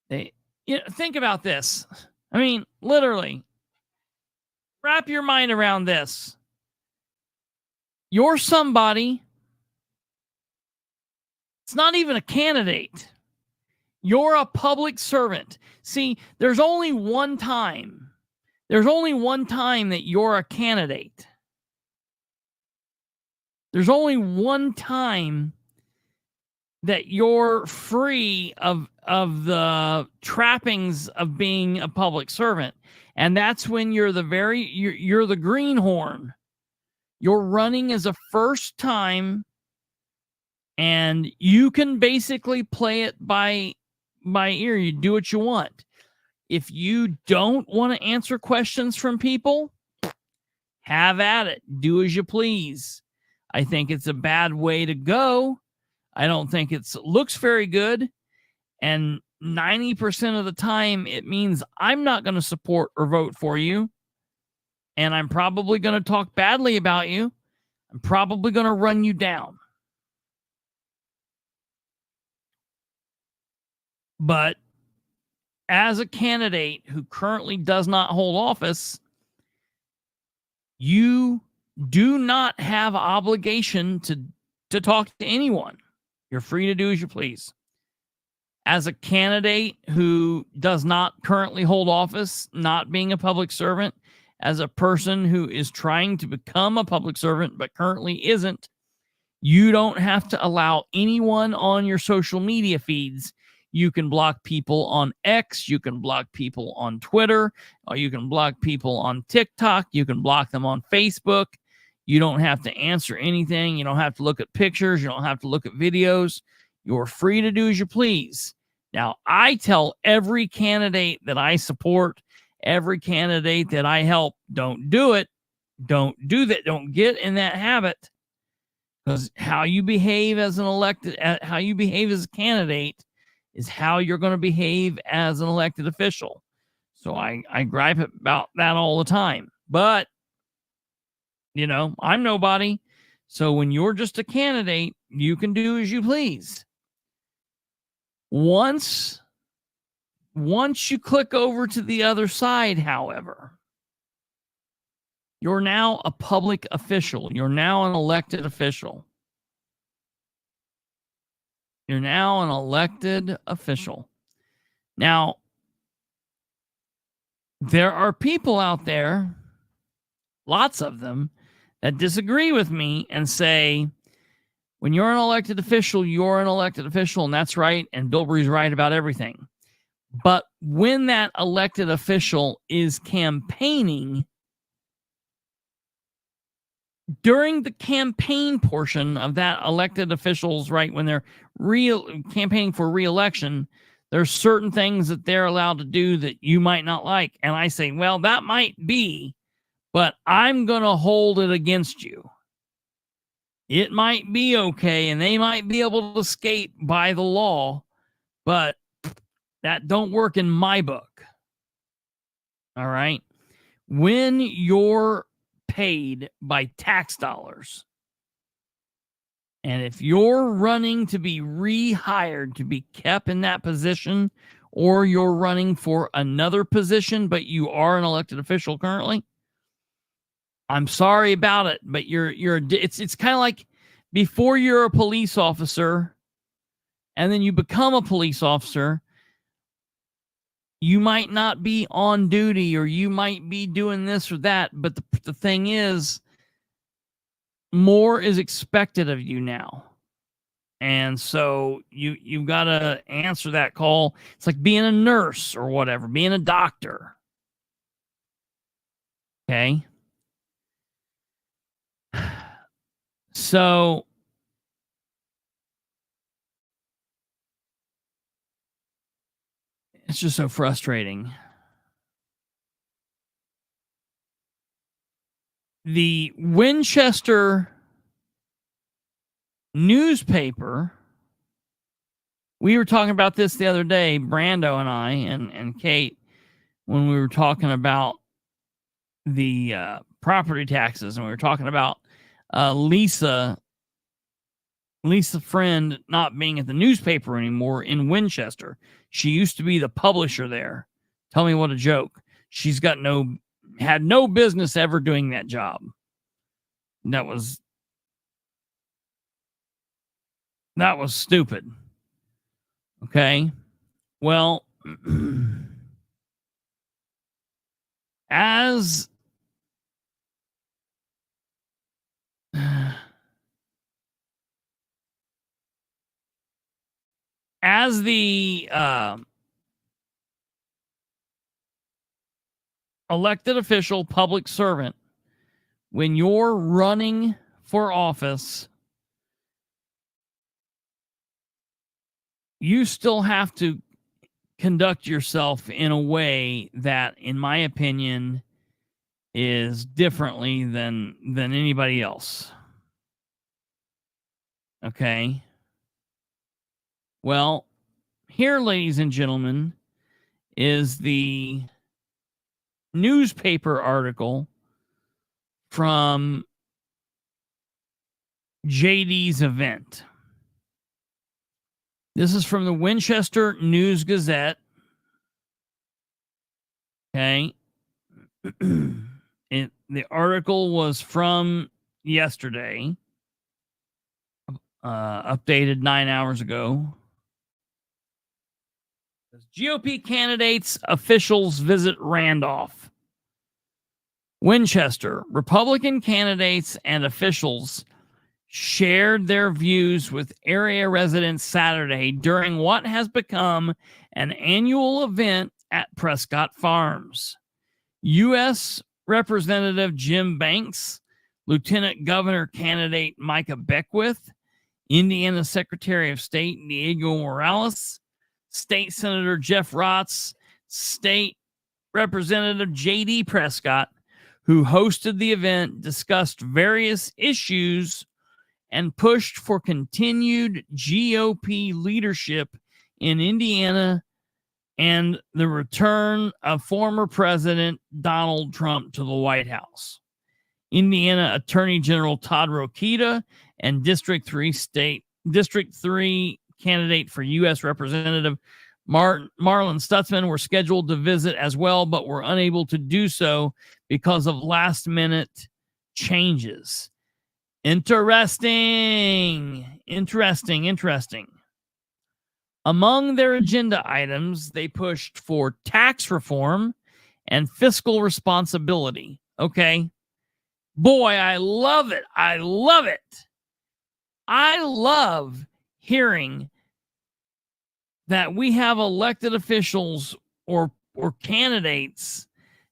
Think about this. I mean, literally, wrap your mind around this. You're somebody. It's not even a candidate. You're a public servant. See, there's only one time. There's only one time that you're a candidate. There's only one time that you're free of the trappings of being a public servant. And that's when you're the greenhorn. You're running as a first time, and you can basically play it by ear. You do what you want. If you don't want to answer questions from people, have at it. Do as you please. I think it's a bad way to go. I don't think it looks very good. And 90% of the time, it means I'm not going to support or vote for you. And I'm probably going to talk badly about you. I'm probably going to run you down. But as a candidate who currently does not hold office, you do not have obligation to talk to anyone. You're free to do as you please. As a candidate who does not currently hold office, not being a public servant, as a person who is trying to become a public servant but currently isn't, you don't have to allow anyone on your social media feeds. You can block people on X, you can block people on Twitter, or you can block people on TikTok, you can block them on Facebook. You don't have to answer anything. You don't have to look at pictures. You don't have to look at videos. You're free to do as you please. Now, I tell every candidate that I support, every candidate that I help, don't do it. Don't do that. Don't get in that habit. Because how you behave as how you behave as a candidate is how you're going to behave as an elected official. So I gripe about that all the time. But I'm nobody. So when you're just a candidate, you can do as you please. Once you click over to the other side, however, you're now a public official. You're now an elected official. You're now an elected official. Now, there are people out there, lots of them, that disagree with me and say, when you're an elected official, you're an elected official, and that's right, and Bilbrey's right about everything. But when that elected official is campaigning, during the campaign portion of that elected officials, right, when they're campaigning for re-election, there's certain things that they're allowed to do that you might not like. And I say, well, that might be, but I'm going to hold it against you. It might be okay, and they might be able to skate by the law, but that don't work in my book. All right? When you're paid by tax dollars, and if you're running to be rehired, to be kept in that position, or you're running for another position, but you are an elected official currently, I'm sorry about it, but it's kind of like before you're a police officer, and then you become a police officer, you might not be on duty or you might be doing this or that. But the thing is, more is expected of you now. And so you've got to answer that call. It's like being a nurse or whatever, being a doctor. Okay. So it's just so frustrating. The Winchester newspaper, we were talking about this the other day, Brando and I and Kate, when we were talking about the property taxes, and we were talking about Lisa Friend not being at the newspaper anymore in Winchester. She used to be the publisher there. Tell me what a joke. She's had no business ever doing that job. That was stupid. Okay. Well, as the elected official, public servant, when you're running for office, you still have to conduct yourself in a way that, in my opinion, is differently than anybody else. Okay. Well, here, ladies and gentlemen, is the newspaper article from JD's event. This is from the Winchester News Gazette. Okay. The article was from yesterday, updated 9 hours ago. GOP candidates, officials visit Randolph. Winchester, Republican candidates and officials shared their views with area residents Saturday during what has become an annual event at Prescott Farms. U.S. Representative Jim Banks, Lieutenant Governor candidate Micah Beckwith, Indiana Secretary of State Diego Morales, State Senator Jeff Rotz, State Representative J.D. Prescott, who hosted the event, discussed various issues and pushed for continued GOP leadership in Indiana and the return of former President Donald Trump to the White House. Indiana Attorney General Todd Rokita and District 3 candidate for U.S. Representative Marlon Stutzman were scheduled to visit as well, but were unable to do so because of last-minute changes. Interesting. Among their agenda items, they pushed for tax reform and fiscal responsibility. Okay. Boy, I love it. I love hearing that we have elected officials or candidates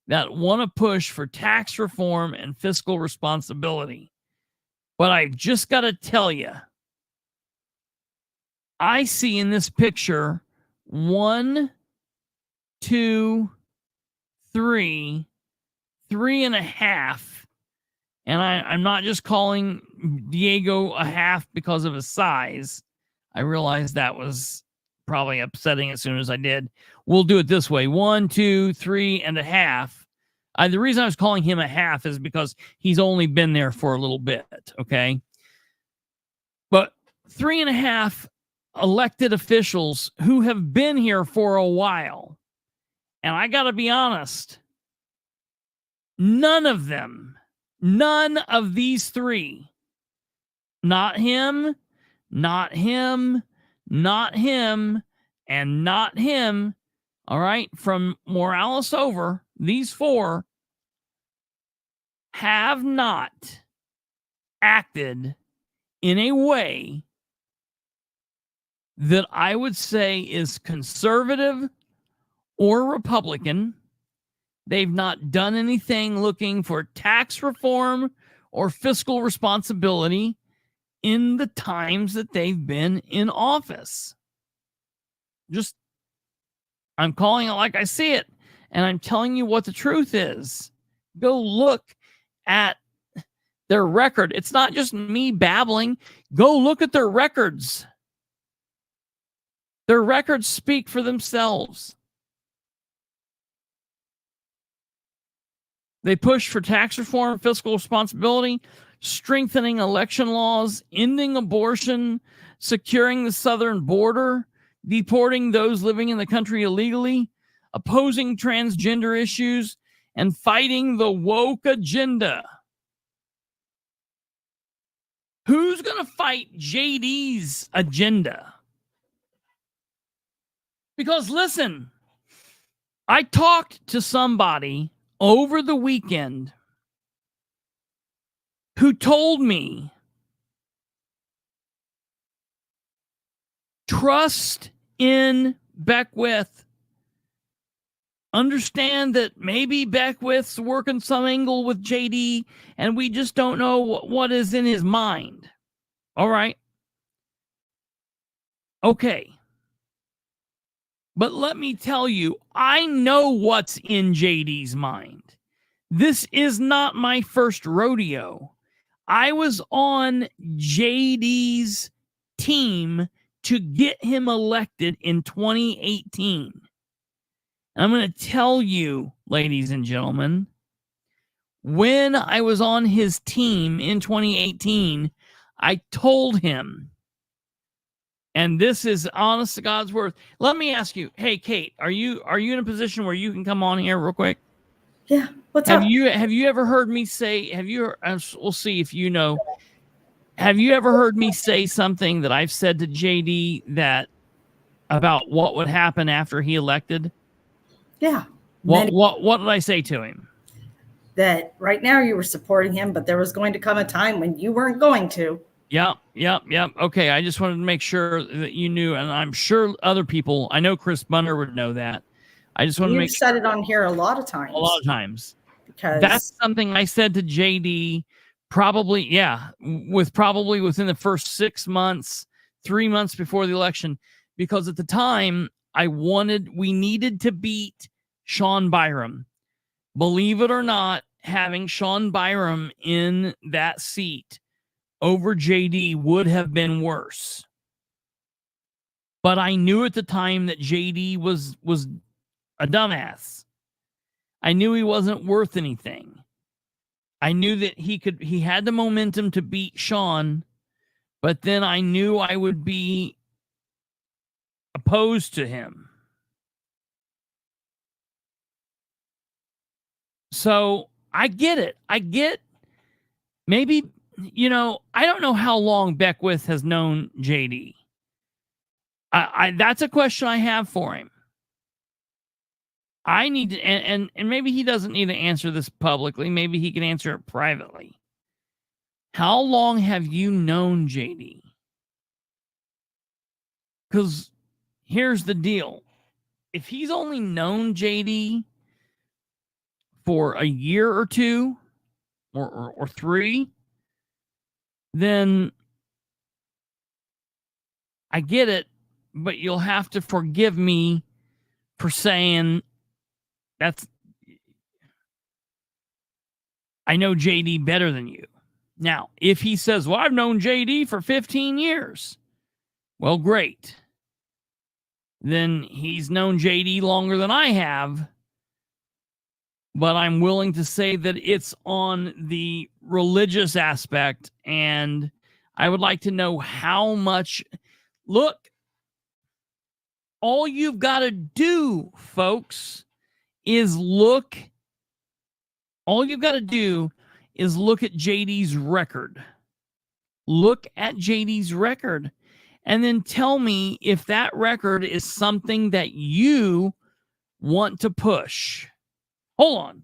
that want to push for tax reform and fiscal responsibility. But I've just got to tell you, I see in this picture 1, 2, 3, 3.5. And I'm not just calling Diego a half because of his size. I realized that was probably upsetting as soon as I did. We'll do it this way. 1, 2, 3.5. The reason I was calling him a half is because he's only been there for a little bit. Okay. But 3.5 elected officials who have been here for a while. And I got to be honest, none of these three, not him, not him, and not him. All right. From Morales over, these four have not acted in a way that I would say is conservative or Republican. They've not done anything looking for tax reform or fiscal responsibility in the times that they've been in office. Just, I'm calling it like I see it, and I'm telling you what the truth is. Go look at their record. It's not just me babbling. Go look at their records. Their records speak for themselves. They pushed for tax reform, fiscal responsibility, strengthening election laws, ending abortion, securing the southern border, deporting those living in the country illegally, opposing transgender issues, and fighting the woke agenda. Who's going to fight JD's agenda? Because listen, I talked to somebody over the weekend who told me, trust in Beckwith. Understand that maybe Beckwith's working some angle with JD and we just don't know what is in his mind. All right. Okay. But let me tell you, I know what's in JD's mind. This is not my first rodeo. I was on JD's team to get him elected in 2018. I'm going to tell you, ladies and gentlemen, when I was on his team in 2018, I told him, and this is honest to God's word. Let me ask you, hey, Kate, are you in a position where you can come on here real quick? Yeah. What's up? Have you ever heard me say, we'll see if you know, have you ever heard me say something that I've said to JD that about what would happen after he elected? Yeah. What did I say to him? That right now you were supporting him, but there was going to come a time when you weren't going to. Yep. Okay, I just wanted to make sure that you knew, and I'm sure other people, I know Chris Bunner would know that. I just want to make sure. You've said it on here a lot of times. A lot of times. Because that's something I said to JD probably within the first 6 months, 3 months before the election, because at the time we needed to beat Sean Byram. Believe it or not, having Sean Byram in that seat over JD would have been worse. But I knew at the time that JD was a dumbass. I knew he wasn't worth anything. I knew that he had the momentum to beat Sean, but then I knew I would be opposed to him. So I get it. Maybe, I don't know how long Beckwith has known JD. That's a question I have for him. I need to, and maybe he doesn't need to answer this publicly. Maybe he can answer it privately. How long have you known JD? Because here's the deal. If he's only known JD for a year or two or 3, then I get it, but you'll have to forgive me for saying I know JD better than you. Now, if he says, well, I've known JD for 15 years, well, great. Then he's known JD longer than I have, but I'm willing to say that it's on the religious aspect, and I would like to know how much. Look, all you've got to do, folks, is look at JD's record. Look at JD's record and then tell me if that record is something that you want to push. Hold on.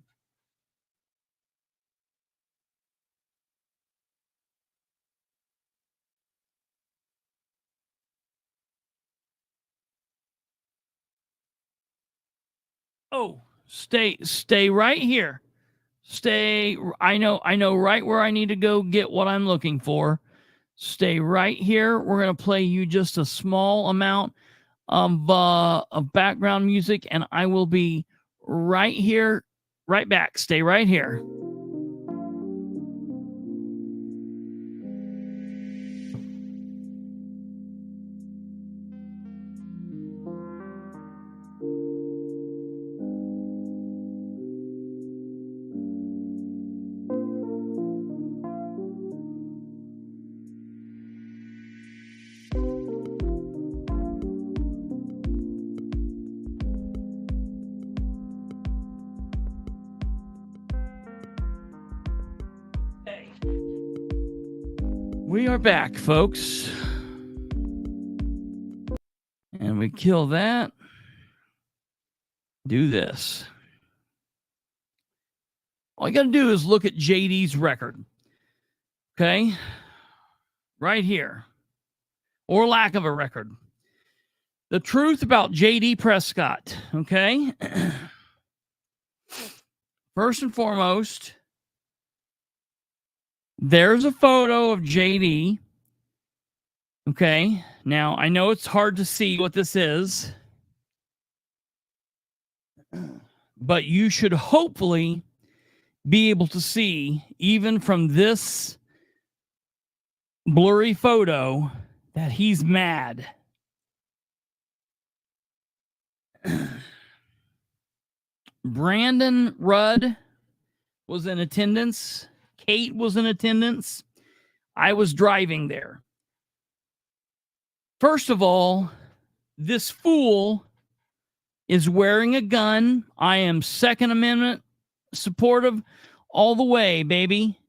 Oh, stay right here. I know right where I need to go get what I'm looking for. Stay right here. We're going to play you just a small amount of background music, and I will be right here, right back. Stay right here. We are back, folks. And we kill that. Do this. All you got to do is look at JD's record. Okay? Right here. Or lack of a record. The truth about JD Prescott. Okay? First and foremost, there's a photo of JD. Okay. Now, I know it's hard to see what this is, but you should hopefully be able to see, even from this blurry photo, that he's mad. Brandon Rudd was in attendance. Kate was in attendance. I was driving there. First of all, this fool is wearing a gun. I am Second Amendment supportive all the way, baby.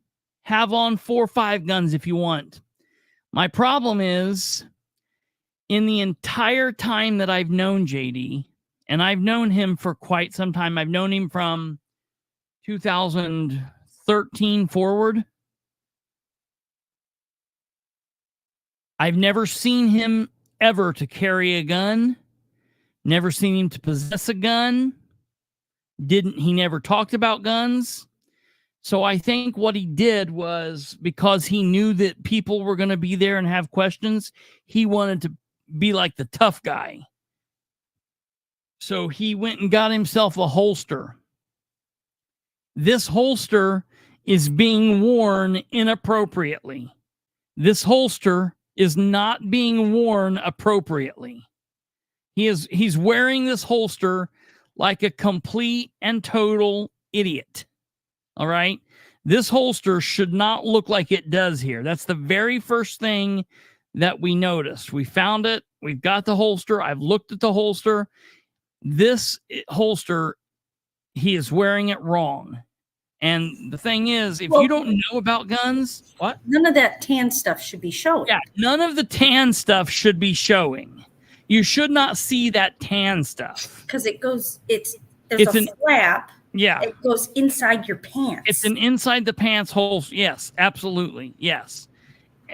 Have on 4 or 5 guns if you want. My problem is, in the entire time that I've known JD, and I've known him for quite some time, I've known him from 2013 forward. I've never seen him ever to carry a gun. Never seen him to possess a gun. He never talked about guns. So I think what he did was, because he knew that people were going to be there and have questions, he wanted to be like the tough guy. So he went and got himself a holster. This holster is being worn inappropriately. This holster is not being worn appropriately. He's wearing this holster like a complete and total idiot. All right? This holster should not look like it does here. That's the very first thing that we noticed. We found it. We've got the holster. I've looked at the holster. This holster, he is wearing it wrong. And the thing is, if you don't know about guns, what? None of that tan stuff should be showing. Yeah, none of the tan stuff should be showing. You should not see that tan stuff. Because there's a flap. Yeah. It goes inside your pants. It's an inside the pants hole. Yes, absolutely. Yes.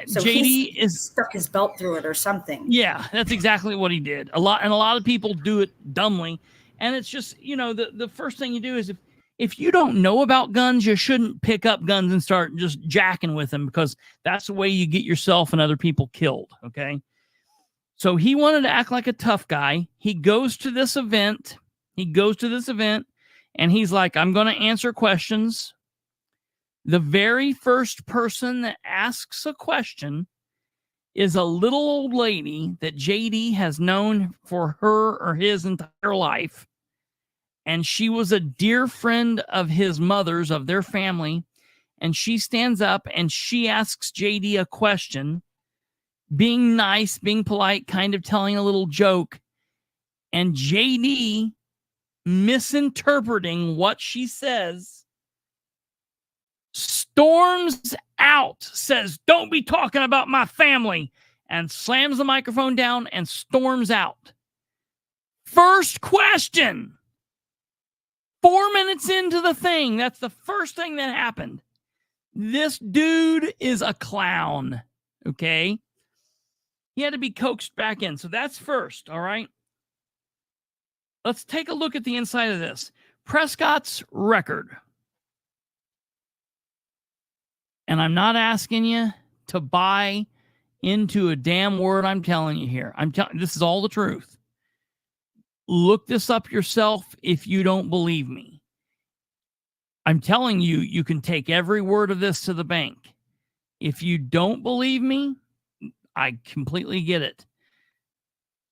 So JD is stuck his belt through it or something. Yeah, that's exactly what he did. A lot of people do it dumbly. And it's just, the first thing you do is if you don't know about guns, you shouldn't pick up guns and start just jacking with them, because that's the way you get yourself and other people killed. Okay. So he wanted to act like a tough guy. He goes to this event. And he's like, I'm going to answer questions. The very first person that asks a question is a little old lady that JD has known for her or his entire life. And she was a dear friend of his mother's, of their family. And she stands up and she asks JD a question, being nice, being polite, kind of telling a little joke. And JD, misinterpreting what she says, storms out, says, "Don't be talking about my family," and slams the microphone down and storms out. First question. 4 minutes into the thing, that's the first thing that happened. This dude is a clown, okay? He had to be coaxed back in. So that's first, all right? Let's take a look at the inside of this. Prescott's record. And I'm not asking you to buy into a damn word I'm telling you here. This is all the truth. Look this up yourself if you don't believe me. I'm telling you, you can take every word of this to the bank. If you don't believe me, I completely get it.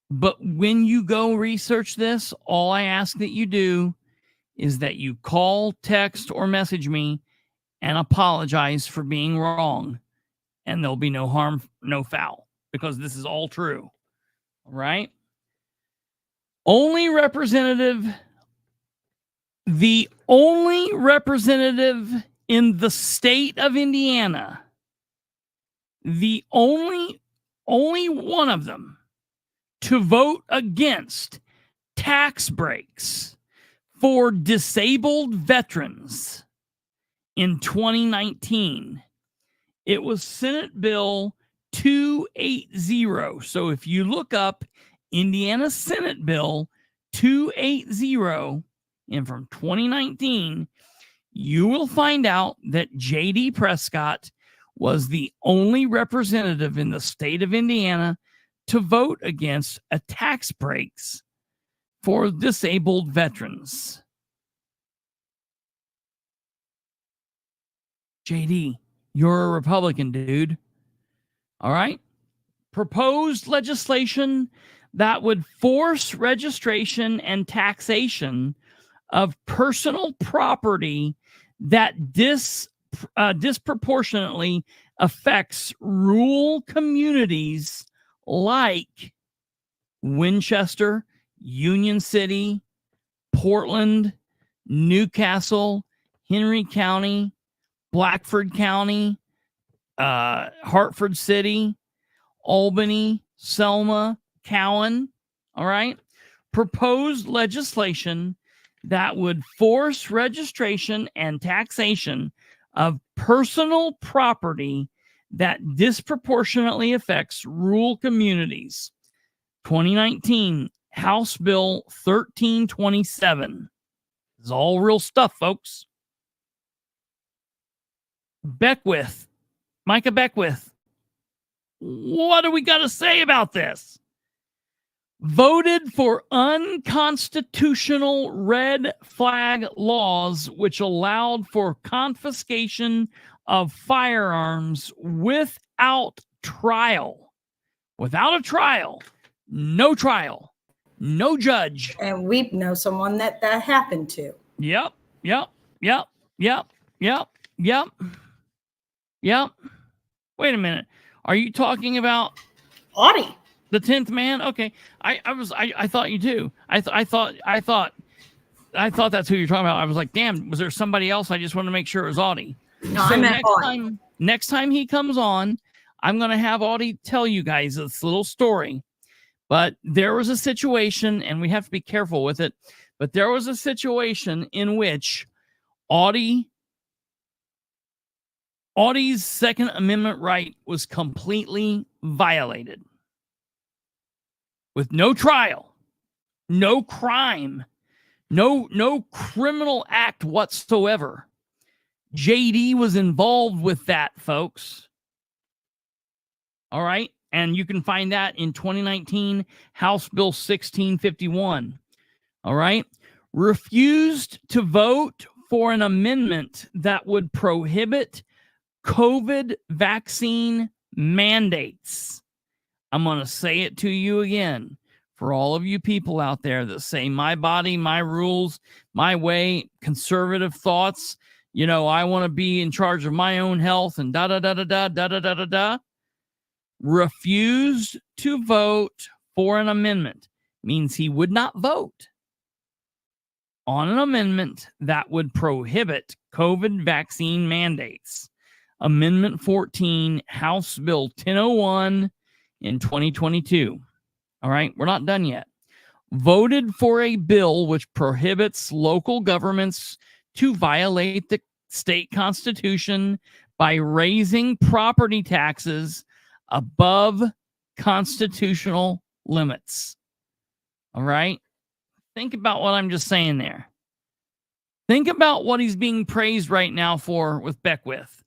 But when you go research this, all I ask that you do is that you call, text, or message me and apologize for being wrong. And there'll be no harm, no foul, because this is all true. All right? The only representative in the state of Indiana, the only one of them to vote against tax breaks for disabled veterans in 2019. It was Senate Bill 280. So if you look up Indiana Senate Bill 280 and from 2019, you will find out that J.D. Prescott was the only representative in the state of Indiana to vote against a tax breaks for disabled veterans. JD, you're a Republican, dude. All right? Proposed legislation that would force registration and taxation of personal property that disproportionately affects rural communities like Winchester, Union City, Portland, Newcastle, Henry County, Blackford County, Hartford City, Albany, Selma, Cowan. All right. Proposed legislation that would force registration and taxation of personal property that disproportionately affects rural communities. 2019 House Bill 1327. This is all real stuff, folks. Micah Beckwith. What do we got to say about this? Voted for unconstitutional red flag laws which allowed for confiscation of firearms without trial. Without a trial. No trial. No judge. And we know someone that happened to. Yep. Wait a minute. Are you talking about Audie? The 10th man? Okay. I thought you do. I thought that's who you're talking about. I was like, damn, was there somebody else? I just want to make sure it was Audie. No, so I meant Audie. Next time he comes on, I'm going to have Audie tell you guys this little story. But there was a situation, and we have to be careful with it, but there was a situation in which Audie's Second Amendment right was completely violated. With no trial, no crime, no criminal act whatsoever. JD was involved with that, folks. All right. And you can find that in 2019 House Bill 1651. All right. Refused to vote for an amendment that would prohibit COVID vaccine mandates. I'm going to say it to you again. For all of you people out there that say my body, my rules, my way, conservative thoughts, I want to be in charge of my own health and da-da-da-da-da. Refused to vote for an amendment means he would not vote on an amendment that would prohibit COVID vaccine mandates. Amendment 14, House Bill 1001, in 2022. All right, we're not done yet. Voted for a bill which prohibits local governments to violate the state constitution by raising property taxes above constitutional limits. All right? Think about what I'm just saying there. Think about what he's being praised right now for with Beckwith.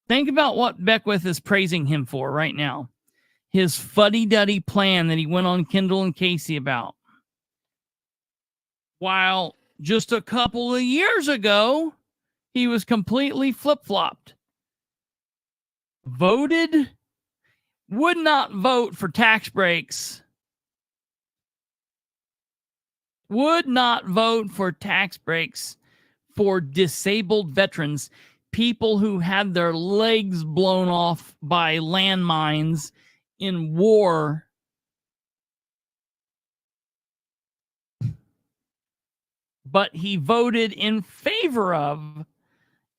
Think about what Beckwith is praising him for right now. His fuddy-duddy plan that he went on Kendall and Casey about. While just a couple of years ago, he was completely flip-flopped. Would not vote for tax breaks. Would not vote for tax breaks for disabled veterans, people who had their legs blown off by landmines in war. But he voted in favor of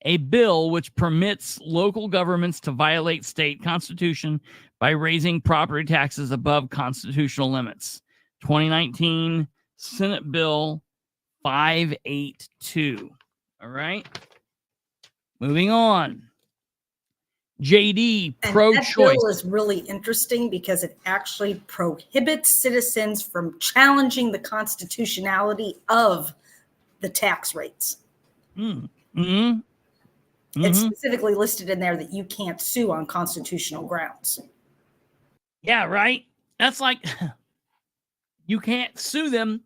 a bill which permits local governments to violate state constitution by raising property taxes above constitutional limits. 2019 Senate Bill 582. All right. Moving on. JD, pro-choice. That bill is really interesting because it actually prohibits citizens from challenging the constitutionality of the tax rates. It's specifically listed in there that you can't sue on constitutional grounds. Yeah, right. That's like you can't sue them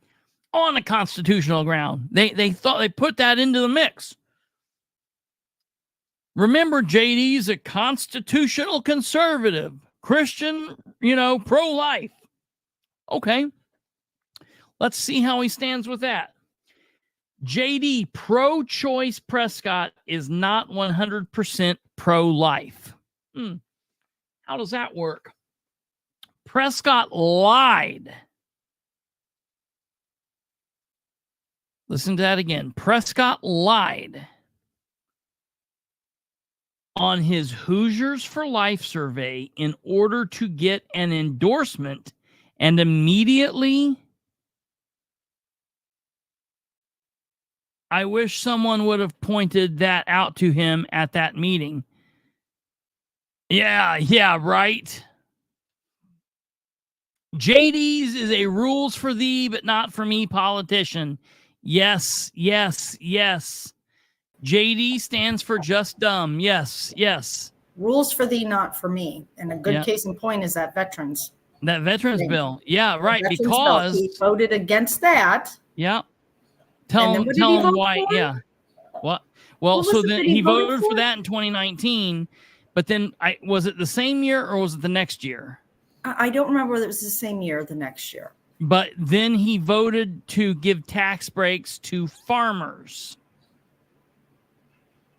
on a constitutional ground. They thought they put that into the mix. Remember, JD's a constitutional conservative, Christian, pro-life. Okay. Let's see how he stands with that. JD, pro-choice Prescott is not 100% pro-life. How does that work? Prescott lied. Listen to that again. Prescott lied on his Hoosiers for Life survey in order to get an endorsement, and immediately, I wish someone would have pointed that out to him at that meeting. Yeah, right. JD's is a rules for thee, but not for me politician. Yes. JD stands for just dumb. Yes. Rules for thee, not for me. And a good case in point is that veterans bill. Yeah, right. Because he voted against that. Yeah. Tell him why. For? Yeah. What? Well, so then he voted for that in 2019, but then was it the same year or was it the next year? I don't remember whether it was the same year or the next year. But then he voted to give tax breaks to farmers.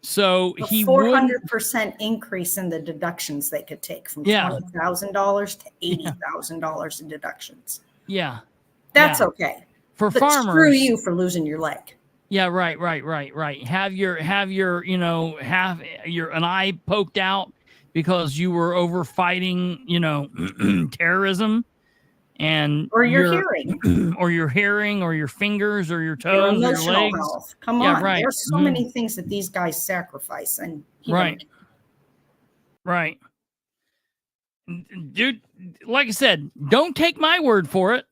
So he 400% increase in the deductions they could take from $20,000 to $80,000 in deductions. Yeah. That's okay. For farmers. Screw you for losing your leg. Yeah, right. Have your an eye poked out because you were over fighting, terrorism, or your hearing, or your fingers, or your toes, or your legs. Health. Come on, right. There's so many things that these guys sacrifice, and right. Dude, like I said, don't take my word for it.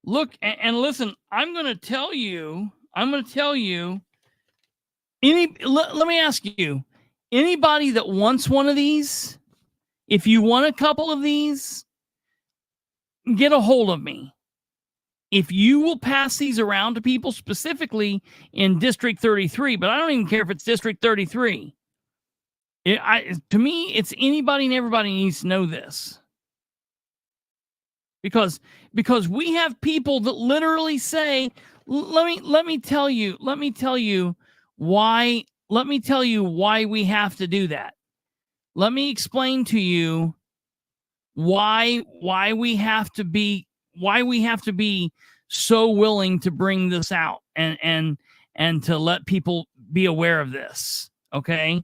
Look and listen. I'm going to tell you. Let me ask you. Anybody that wants one of these, if you want a couple of these, get a hold of me. If you will pass these around to people, specifically in District 33, but I don't even care if it's District 33. To me, it's anybody and everybody needs to know this. Because we have people that literally say, let me tell you why we have to do that. Let me explain to you why we have to be so willing to bring this out and to let people be aware of this. Okay.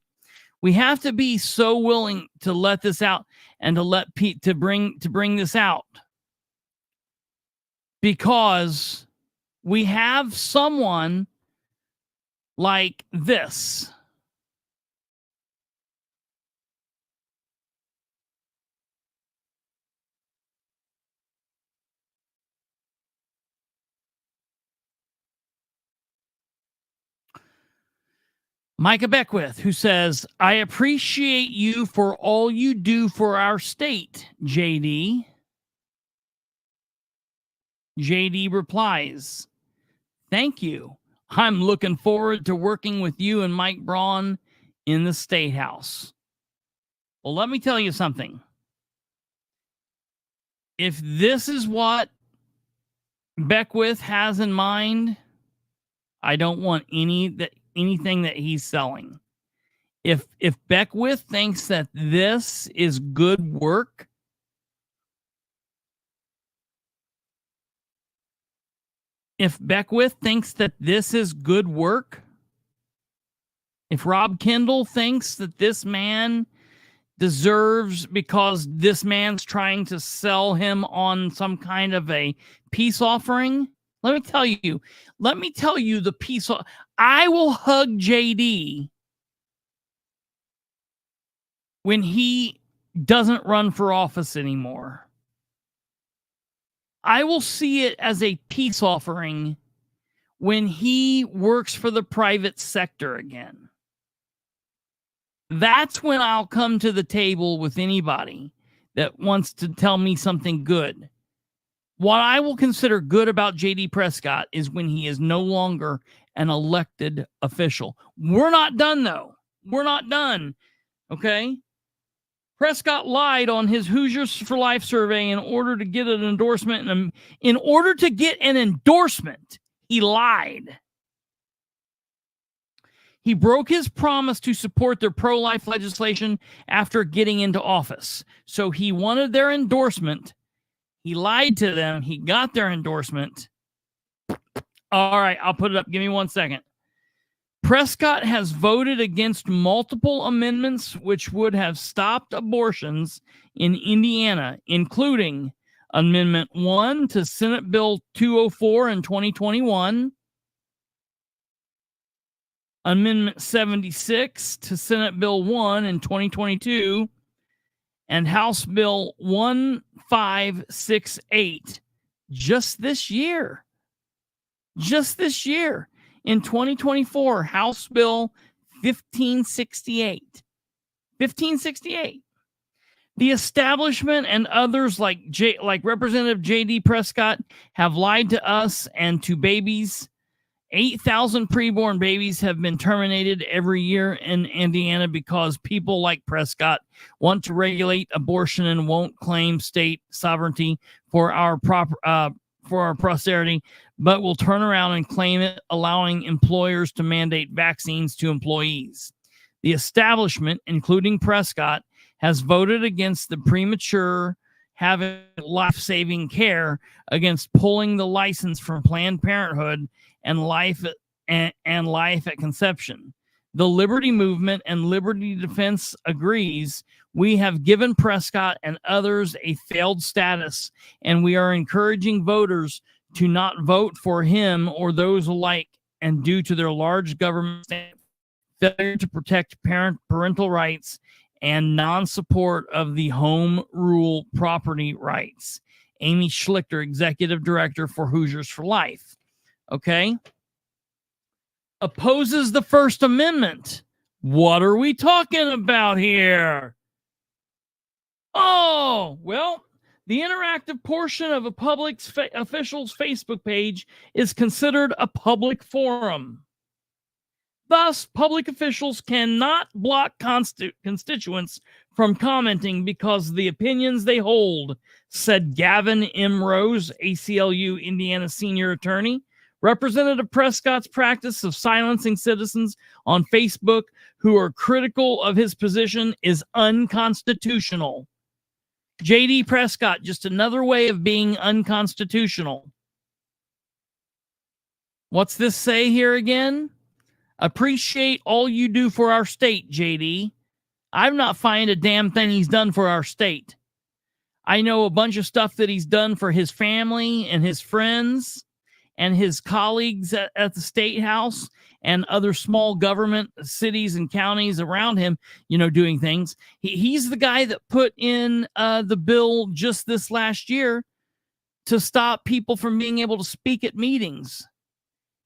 We have to be so willing to let this out and to let Pete to bring this out, because we have someone like this. Micah Beckwith, who says, I appreciate you for all you do for our state, JD. JD replies, thank you. I'm looking forward to working with you and Mike Braun in the State House. Well, let me tell you something. If this is what Beckwith has in mind, I don't want anything that he's selling. If Beckwith thinks that this is good work, if Beckwith thinks that this is good work, if Rob Kendall thinks that this man deserves, because this man's trying to sell him on some kind of a peace offering, let me tell you the peace. I will hug JD when he doesn't run for office anymore. I will see it as a peace offering when he works for the private sector again. That's when I'll come to the table with anybody that wants to tell me something good. What I will consider good about J.D. Prescott is when he is no longer an elected official. We're not done, though. We're not done. Okay? Prescott lied on his Hoosiers for Life survey in order to get an endorsement. And in order to get an endorsement, he lied. He broke his promise to support their pro-life legislation after getting into office. So he wanted their endorsement. He lied to them. He got their endorsement. All right, I'll put it up. Give me 1 second. Prescott has voted against multiple amendments which would have stopped abortions in Indiana, including Amendment 1 to Senate Bill 204 in 2021, Amendment 76 to Senate Bill 1 in 2022, and House Bill 1568 just this year. Just this year. In 2024, House Bill 1568. 1568. The establishment and others like Representative J.D. Prescott have lied to us and to babies. 8,000 preborn babies have been terminated every year in Indiana because people like Prescott want to regulate abortion and won't claim state sovereignty for our posterity, but will turn around and claim it, allowing employers to mandate vaccines to employees. The establishment, including Prescott, has voted against the premature having life-saving care, against pulling the license from Planned Parenthood and life at conception. The Liberty Movement and Liberty Defense agrees. We have given Prescott and others a failed status, and we are encouraging voters to not vote for him or those alike, and due to their large government failure to protect parental rights and non-support of the home rule property rights. Amy Schlichter, Executive Director for Hoosiers for Life. Okay. Opposes the First Amendment. What are we talking about here? Oh, well, the interactive portion of a public official's Facebook page is considered a public forum. Thus, public officials cannot block constituents from commenting because of the opinions they hold, said Gavin M. Rose, ACLU Indiana senior attorney. Representative Prescott's practice of silencing citizens on Facebook who are critical of his position is unconstitutional. J.D. Prescott, just another way of being unconstitutional. What's this say here again? Appreciate all you do for our state, JD. I've not found a damn thing he's done for our state. I know a bunch of stuff that he's done for his family and his friends and his colleagues at the state house and other small government cities and counties around him, doing things. He's the guy that put in the bill just this last year to stop people from being able to speak at meetings.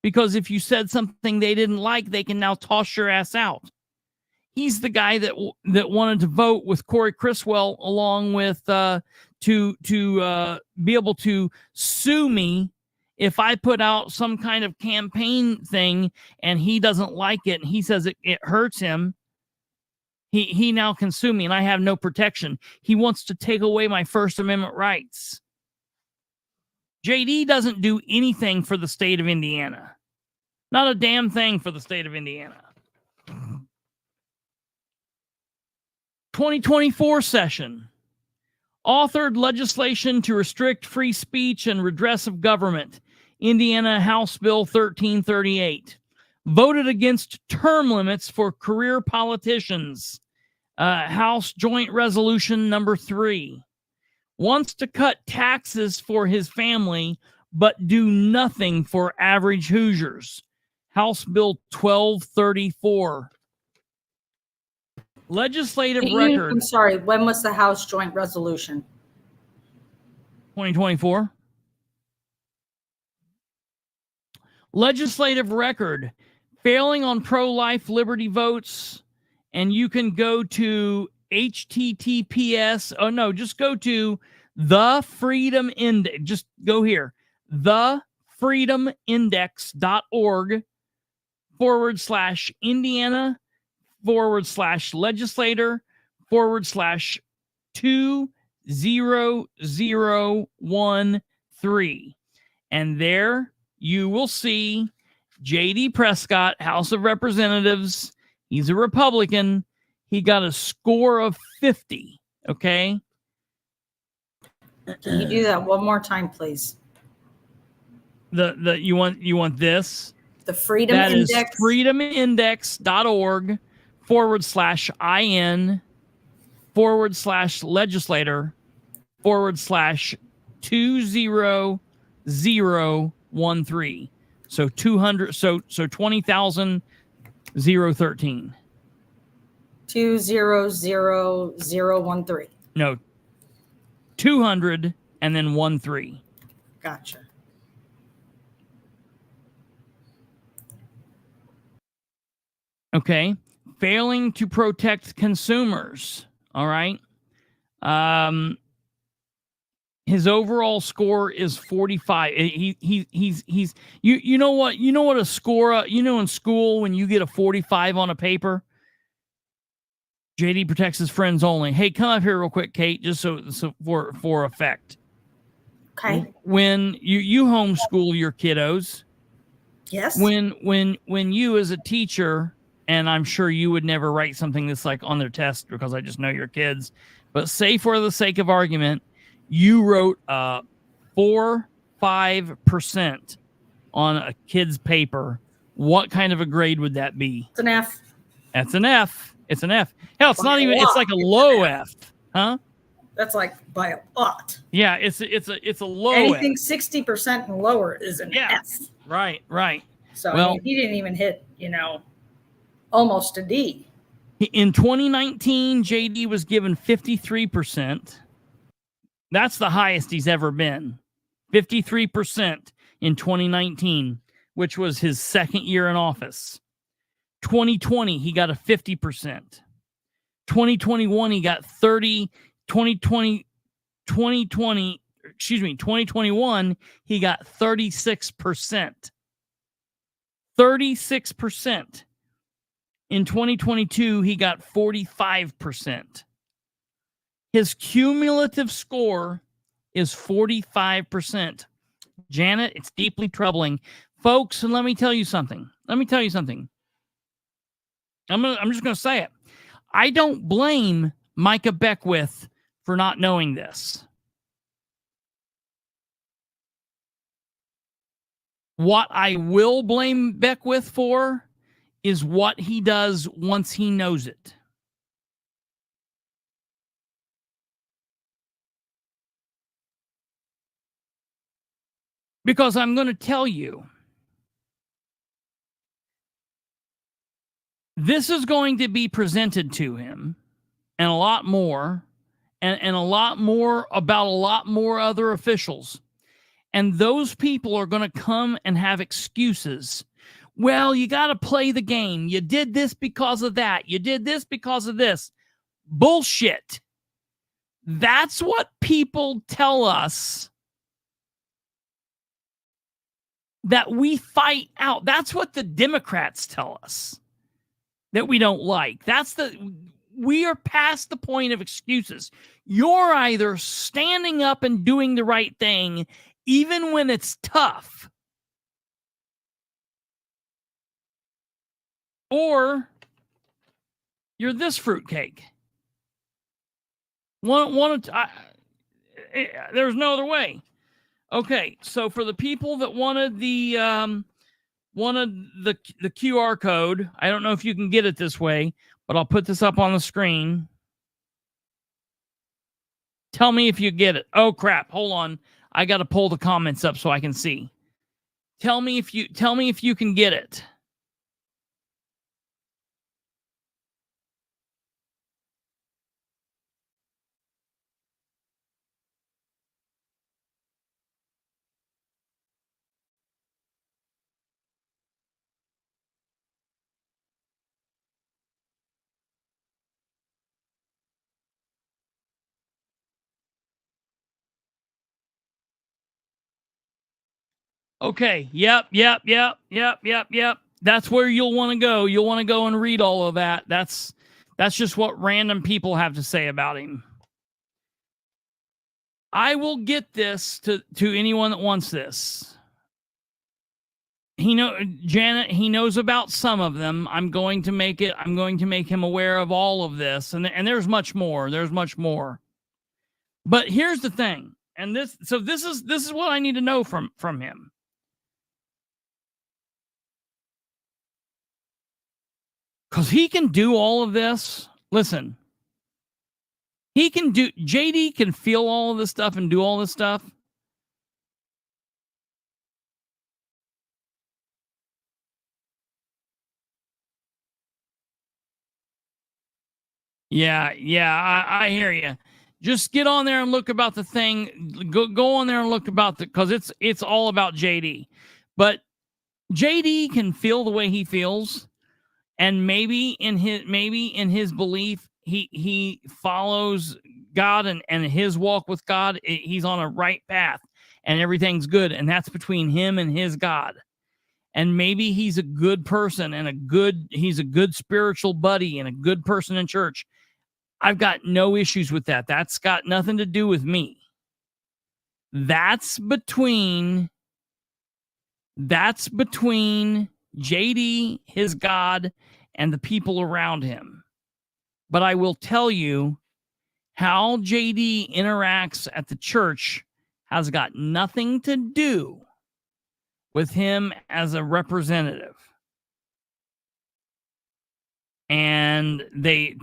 Because if you said something they didn't like, they can now toss your ass out. He's the guy that wanted to vote with Corey Criswell along with to be able to sue me if I put out some kind of campaign thing and he doesn't like it and he says it hurts him. He now can sue me and I have no protection. He wants to take away my First Amendment rights. JD doesn't do anything for the state of Indiana. Not a damn thing for the state of Indiana. 2024 session. Authored legislation to restrict free speech and redress of government. Indiana House Bill 1338. Voted against term limits for career politicians. House Joint Resolution number 3. Wants to cut taxes for his family, but do nothing for average Hoosiers. House Bill 1234. Legislative record. I'm sorry, when was the House Joint Resolution? 2024. Legislative record. Failing on pro-life liberty votes. And you can go to HTTPS. Oh, no, just go to the Freedom Index. Just go here. theFreedomIndex.org/Indiana/legislator/20013. And there you will see J.D. Prescott, House of Representatives. He's a Republican. He got a score of 50. Okay. Can you do that one more time, please? You want this? The Freedom that Index. That is freedomindex.org/IN/legislator/20013. So 200. So 20,013. 200013. No. 200 and then 13. Gotcha. Okay. Failing to protect consumers. All right. His overall score is 45. He's you know what a score, in school when you get a 45 on a paper, JD protects his friends only. Hey, come up here real quick, Kate, just so for effect. Okay. When you homeschool your kiddos. Yes. When you as a teacher, and I'm sure you would never write something that's like on their test because I just know your kids, but say for the sake of argument, you wrote 4-5% on a kid's paper, what kind of a grade would that be? It's an F. That's an F. It's an F. Hell, it's not even. It's like a low F, huh? That's like by a lot. Yeah, it's a low. Anything 60% and lower is an F. Right. So I mean, he didn't even hit, almost a D. In 2019, JD was given 53%. That's the highest he's ever been. 53% in 2019, which was his second year in office. 2020, he got a 50%. 2021, he got 30. 2021, he got 36%. 36%. In 2022, he got 45%. His cumulative score is 45%. Janet, it's deeply troubling. Folks, and let me tell you something. I'm just going to say it. I don't blame Micah Beckwith for not knowing this. What I will blame Beckwith for is what he does once he knows it. Because I'm going to tell you, this is going to be presented to him, and a lot more, and a lot more about a lot more other officials. And those people are going to come and have excuses. Well, you got to play the game. You did this because of that. You did this because of this. Bullshit. That's what people tell us that we fight out. That's what the Democrats tell us that we don't like. We are past the point of excuses. You're either standing up and doing the right thing, even when it's tough, or you're this fruitcake. There's no other way. Okay, so for the people that wanted the QR code, I don't know if you can get it this way, but I'll put this up on the screen. Tell me if you get it. Oh crap! Hold on, I got to pull the comments up so I can see. Tell me if you can get it. Okay. Yep. That's where you'll want to go. You'll want to go and read all of that. That's just what random people have to say about him. I will get this to anyone that wants this. Janet, he knows about some of them. I'm going to make him aware of all of this. And there's much more. But here's the thing. And this is what I need to know from him. Because he can do all of this. Listen, JD can feel all of this stuff and do all this stuff. Yeah, I hear you. Just get on there and look about the thing. Go on there and look about because it's all about JD. But JD can feel the way he feels. And maybe in his belief, he follows God and his walk with God, he's on a right path and everything's good. And that's between him and his God. And maybe he's a good person and he's a good spiritual buddy and a good person in church. I've got no issues with that. That's got nothing to do with me. That's between JD, his God, and the people around him. But I will tell you how JD interacts at the church has got nothing to do with him as a representative. And the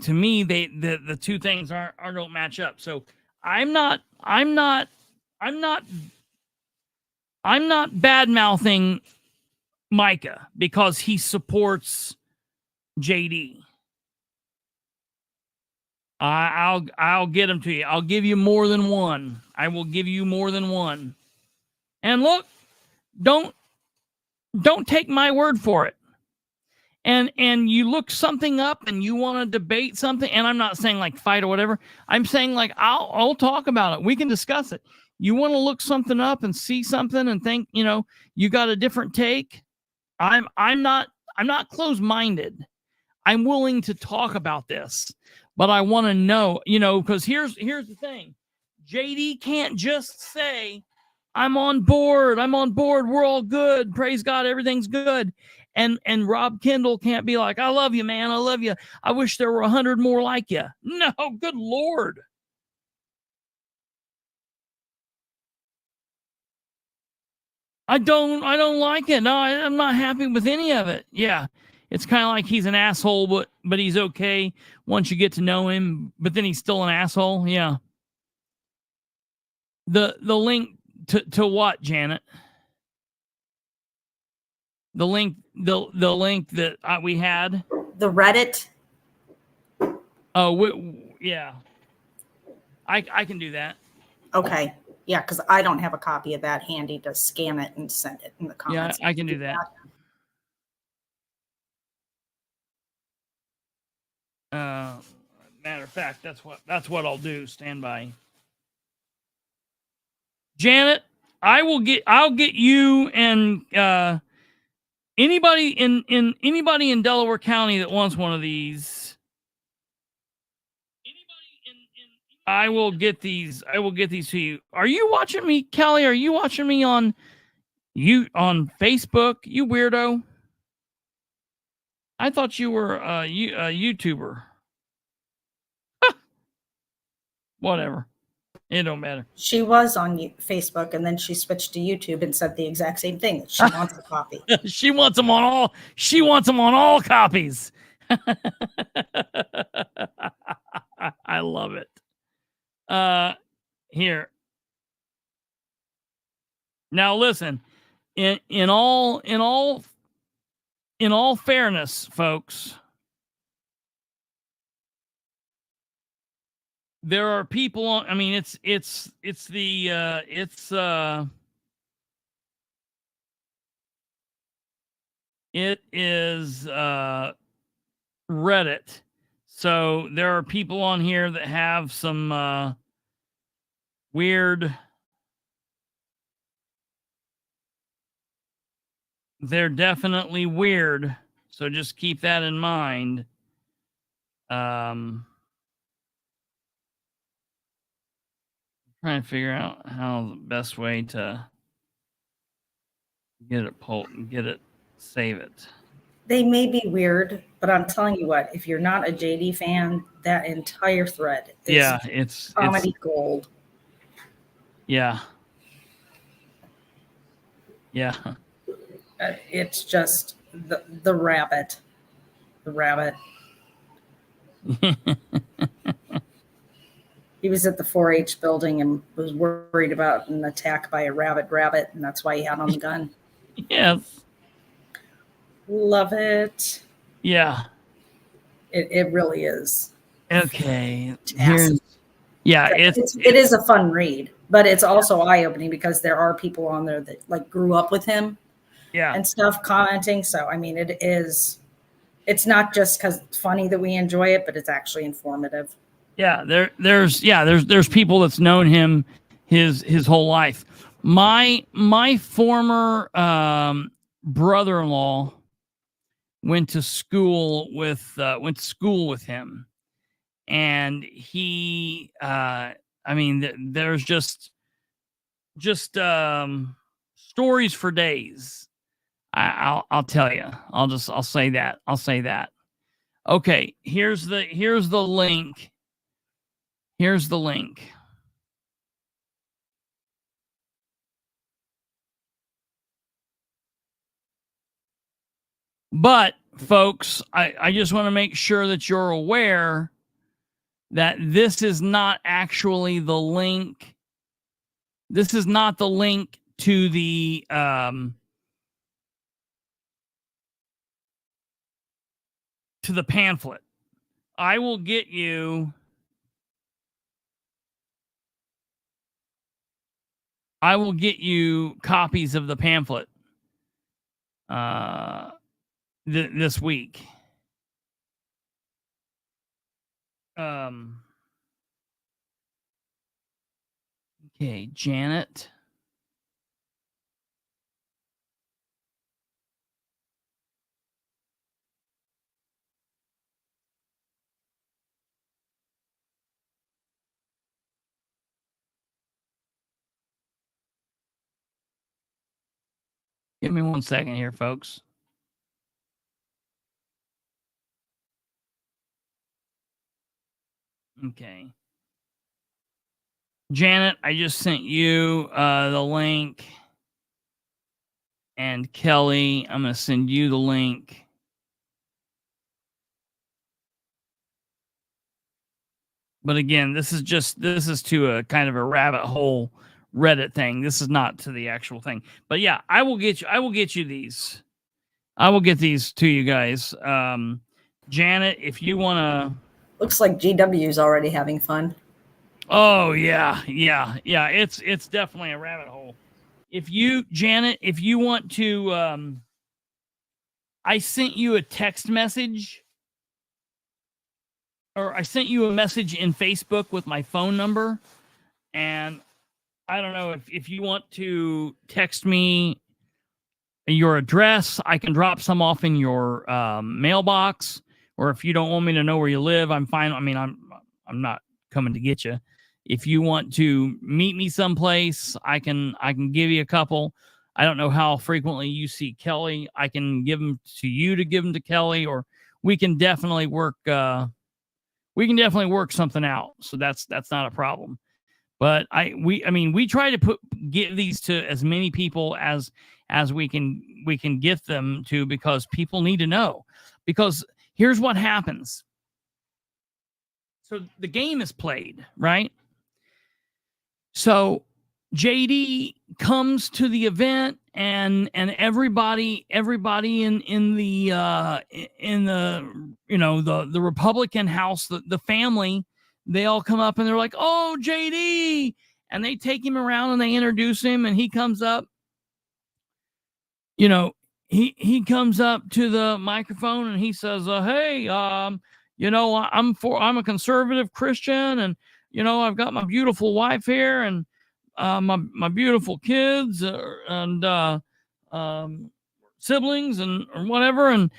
two things don't match up. So I'm not bad-mouthing Micah because he supports JD. I'll get him to you. I'll give you more than one. I will give you more than one. And look, don't take my word for it. And you look something up and you want to debate something, and I'm not saying like fight or whatever. I'm saying like I'll talk about it. We can discuss it. You want to look something up and see something and think, you got a different take. I'm not closed-minded. I'm willing to talk about this, but I want to know, because here's the thing. JD can't just say, I'm on board. We're all good. Praise God. Everything's good. And Rob Kendall can't be like, I love you, man. I love you. I wish there were 100 more like you. No, good Lord. I don't like it. No, I'm not happy with any of it. Yeah. It's kind of like he's an asshole, but he's okay once you get to know him, but then he's still an asshole. Yeah. The link to what, Janet? The link that we had. The Reddit. Oh, yeah. I can do that. Okay. Yeah, because I don't have a copy of that handy to scan it and send it in the comments. Yeah, I can do that. Matter of fact, that's what I'll do. Stand by. Janet, I'll get you and anybody in Delaware County that wants one of these. I will get these to you. Are you watching me, Kelly? Are you watching me on Facebook, you weirdo? I thought you were a YouTuber. Whatever. It don't matter. She was on Facebook, and then she switched to YouTube and said the exact same thing. That she wants a copy. She wants them on all. She wants them on all copies. I love it. Here. Now listen. In all fairness, folks, there are people on. I mean, it is Reddit. So there are people on here that have some weird. They're definitely weird. So just keep that in mind. Trying to figure out how the best way to get it, save it. They may be weird, but I'm telling you what, if you're not a JD fan, that entire thread is it's comedy gold. Yeah. Yeah. It's just the rabbit. The rabbit. He was at the 4-H building and was worried about an attack by a rabid rabbit, and that's why he had on the gun. Yes. Love it. Yeah. It really is. Okay. It is a fun read, but it's also eye-opening because there are people on there that like grew up with him. Yeah. And stuff commenting. So I mean it's not just because it's funny that we enjoy it, but it's actually informative. Yeah, there's people that's known him his whole life. My former brother-in-law went to school with him, and he there's just stories for days. I'll tell you. I'll say that. Okay, here's the link. Here's the link. But folks, I just want to make sure that you're aware that this is not actually the link. This is not the link to the pamphlet. I will get you copies of the pamphlet this week. Okay, Janet. Give me 1 second here, folks. Okay. Janet, I just sent you the link. And Kelly, I'm going to send you the link. But again, this is to a kind of a rabbit hole Reddit thing. This is not to the actual thing. But yeah, I will get you these. I will get these to you guys. Janet, if you want to. Looks like GW's already having fun. Oh yeah. It's definitely a rabbit hole. Janet, if you want to, I sent you a text message, or I sent you a message in Facebook with my phone number, and I don't know if you want to text me your address, I can drop some off in your mailbox, or if you don't want me to know where you live, I'm fine. I mean, I'm not coming to get you. If you want to meet me someplace, I can give you a couple. I don't know how frequently you see Kelly. I can give them to you to give them to Kelly, or we can definitely work. Something out. So that's not a problem. But we try to give these to as many people as we can get them to, because people need to know. Because here's what happens. So the game is played, right? So JD comes to the event, and everybody in the the Republican House, the family, they all come up and they're like, "Oh, JD," and they take him around and they introduce him, and he comes up. He comes up to the microphone and he says, "Hey, I'm a conservative Christian, and I've got my beautiful wife here, and my beautiful kids and siblings and or whatever, and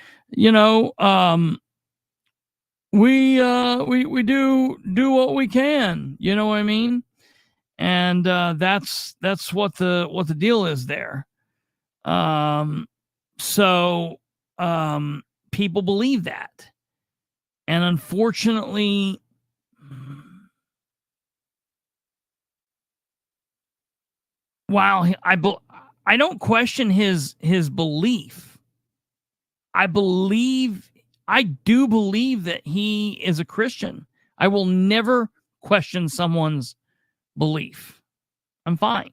we do what we can, you know what I mean?" And that's what the deal is there. So people believe that, and unfortunately, while I don't question his belief, I do believe that he is a Christian. I will never question someone's belief. I'm fine.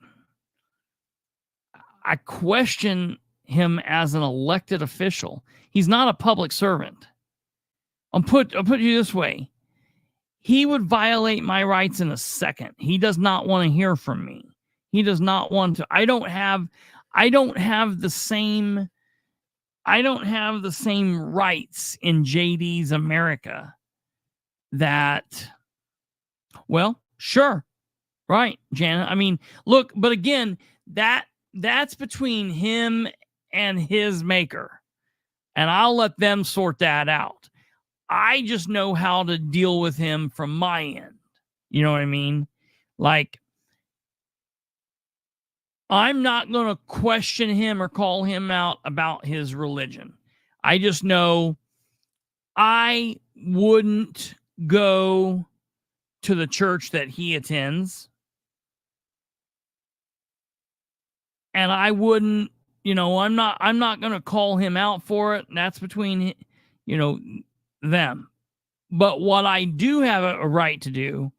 I question him as an elected official. He's not a public servant. I'll put you this way. He would violate my rights in a second. He does not want to hear from me. He does not want to. I don't have the same rights in JD's America that, well, sure. Right, Janet. I mean, look, but again, that's between him and his maker, and I'll let them sort that out. I just know how to deal with him from my end. You know what I mean? Like, I'm not going to question him or call him out about his religion. I just know I wouldn't go to the church that he attends. And I wouldn't, I'm not going to call him out for it. That's between, them. But what I do have a right to do,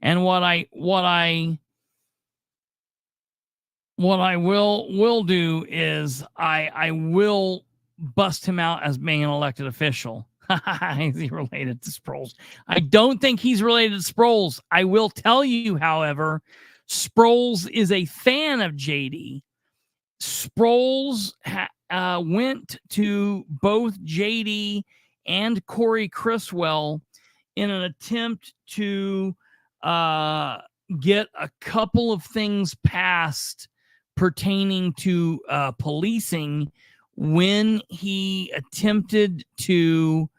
and what I will do is I will bust him out as being an elected official. Is he related to Sproles? I don't think he's related to Sproles. I will tell you, however, Sproles is a fan of JD. Sproles went to both JD and Corey Criswell in an attempt to get a couple of things passed pertaining to policing when he attempted to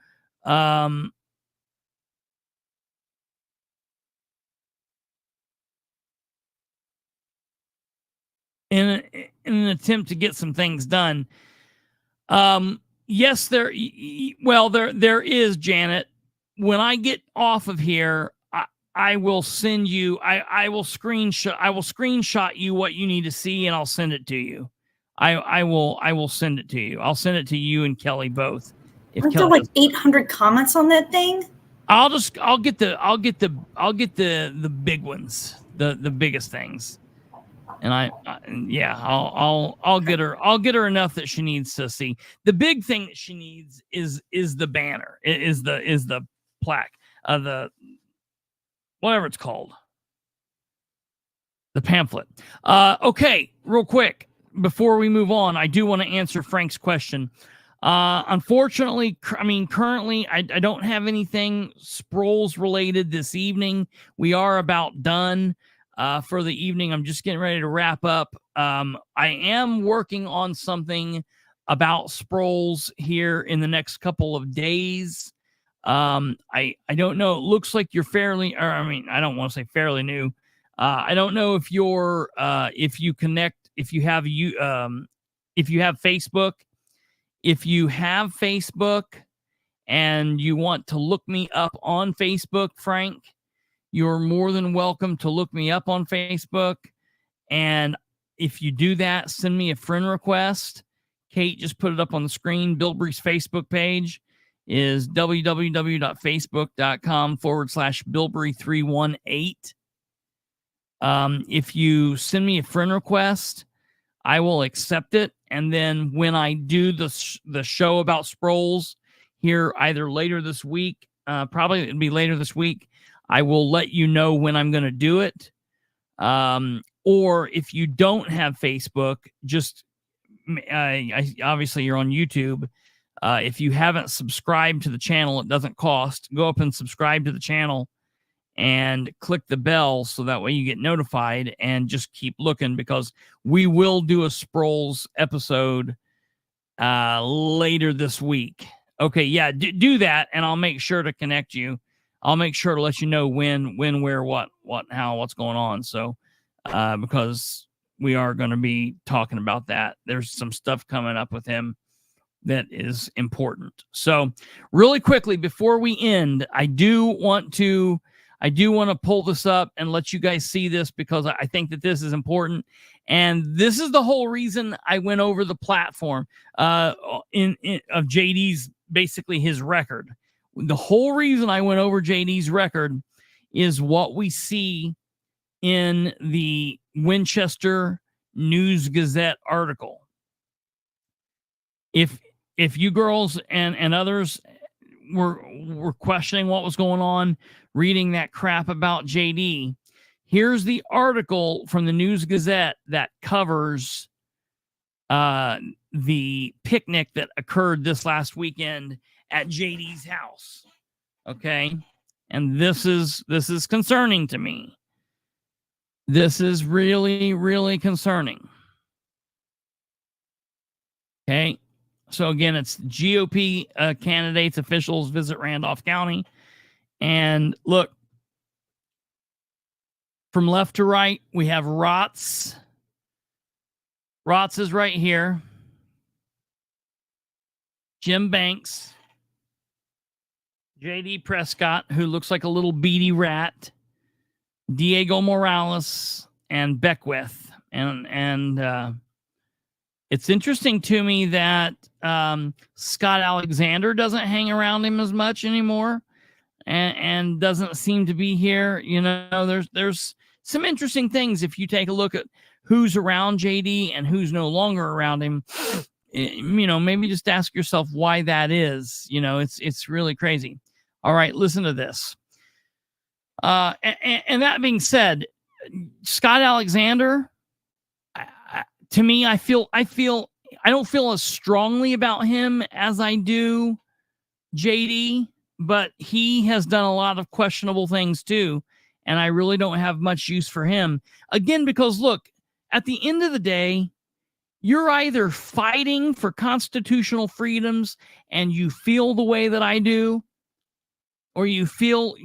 in an attempt to get some things done. Yes, there is, Janet. When I get off of here, I will send you. I will screenshot you what you need to see, and I'll send it to you. I will send it to you. I'll send it to you and Kelly both. Aren't there like 800 comments on that thing? I'll get the big ones, the biggest things. And I'll get her enough that she needs to see. The big thing that she needs is the banner, is the plaque, the whatever it's called, the pamphlet. Okay, real quick before we move on, I do want to answer Frank's question. Unfortunately, currently I don't have anything Sproles related this evening. We are about done for the evening. I'm just getting ready to wrap up. I am working on something about Sproles here in the next couple of days. I don't know. It looks like you're fairly, or I don't want to say fairly new. I don't know if you're, if you have Facebook. If you have Facebook and you want to look me up on Facebook, Frank, you're more than welcome to look me up on Facebook. And if you do that, send me a friend request. Kate just put it up on the screen. Bilbrey's Facebook page is www.facebook.com/Bilbrey318. If you send me a friend request, I will accept it. And then when I do the show about Sproles here, either later this week, probably it'll be later this week, I will let you know when I'm going to do it. Or if you don't have Facebook, just obviously you're on YouTube. If you haven't subscribed to the channel, it doesn't cost. Go up and subscribe to the channel and click the bell so that way you get notified, and just keep looking, because we will do a Sproles episode later this week. Okay, yeah, do that, and I'll make sure to connect you. I'll make sure to let you know when, where, what, how, what's going on. So, because we are going to be talking about that. There's some stuff coming up with him that is important. So, really quickly before we end, I do want to pull this up and let you guys see this, because I think that this is important. And this is the whole reason I went over the platform of JD's, basically his record. The whole reason I went over JD's record is what we see in the Winchester News Gazette article. If you girls and others were questioning what was going on, reading that crap about JD, here's the article from the News Gazette that covers the picnic that occurred this last weekend at JD's house. Okay, and this is concerning to me. This is really, really concerning. Okay, so again, it's GOP candidates, officials visit Randolph County. And look, from left to right, we have Rotz. Rotz is right here. Jim Banks. JD Prescott, who looks like a little beady rat. Diego Morales and Beckwith. And it's interesting to me that Scott Alexander doesn't hang around him as much anymore. And doesn't seem to be here. You know, there's some interesting things if you take a look at who's around JD and who's no longer around him. You know, maybe just ask yourself why that is. You know, it's really crazy. All right, listen to this. And that being said, Scott Alexander, to me, I don't feel as strongly about him as I do JD. But he has done a lot of questionable things too. And I really don't have much use for him. Again, because look, at the end of the day, you're either fighting for constitutional freedoms and you feel the way that I do, or you feel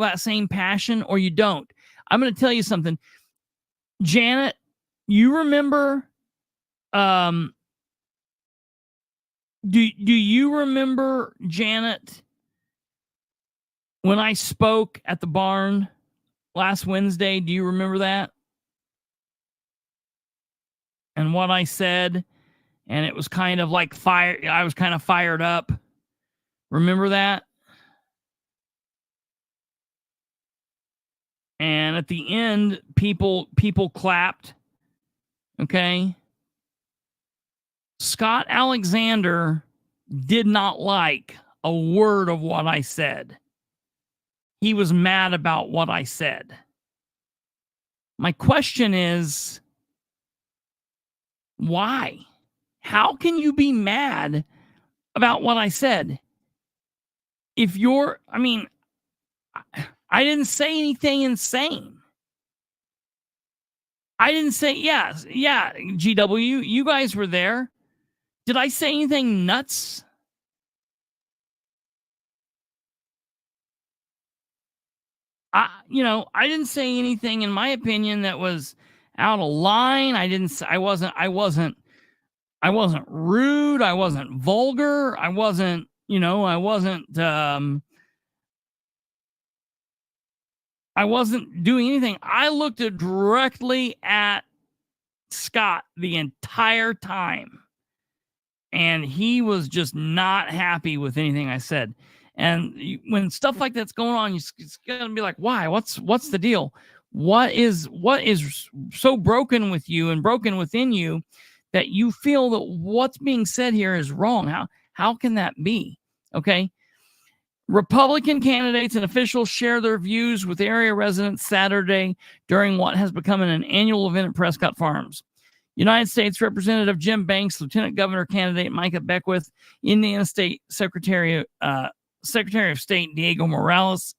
that same passion, or you don't. I'm going to tell you something. Janet, you remember, do you remember, Janet, when I spoke at the barn last Wednesday? Do you remember that? And what I said, and it was kind of like fire. I was kind of fired up. Remember that? And at the end, people clapped Okay. Scott Alexander did not like a word of what I said. He was mad about what I said. My question is, why? How can you be mad about what I said? If you're, I mean, I didn't say anything insane. I didn't say, yeah, GW, you guys were there. Did I say anything nuts? I didn't say anything, in my opinion, that was out of line. I wasn't rude. I wasn't vulgar. I wasn't doing anything. I looked directly at Scott the entire time, and he was just not happy with anything I said. And when stuff like that's going on, it's gonna be like, why? What's the deal? What is so broken with you and broken within you that you feel that what's being said here is wrong? How can that be? Okay. Republican candidates and officials share their views with area residents Saturday during what has become an annual event at Prescott Farms. United States Representative Jim Banks, Lieutenant Governor candidate Micah Beckwith, Indiana State Secretary of State Diego Morales,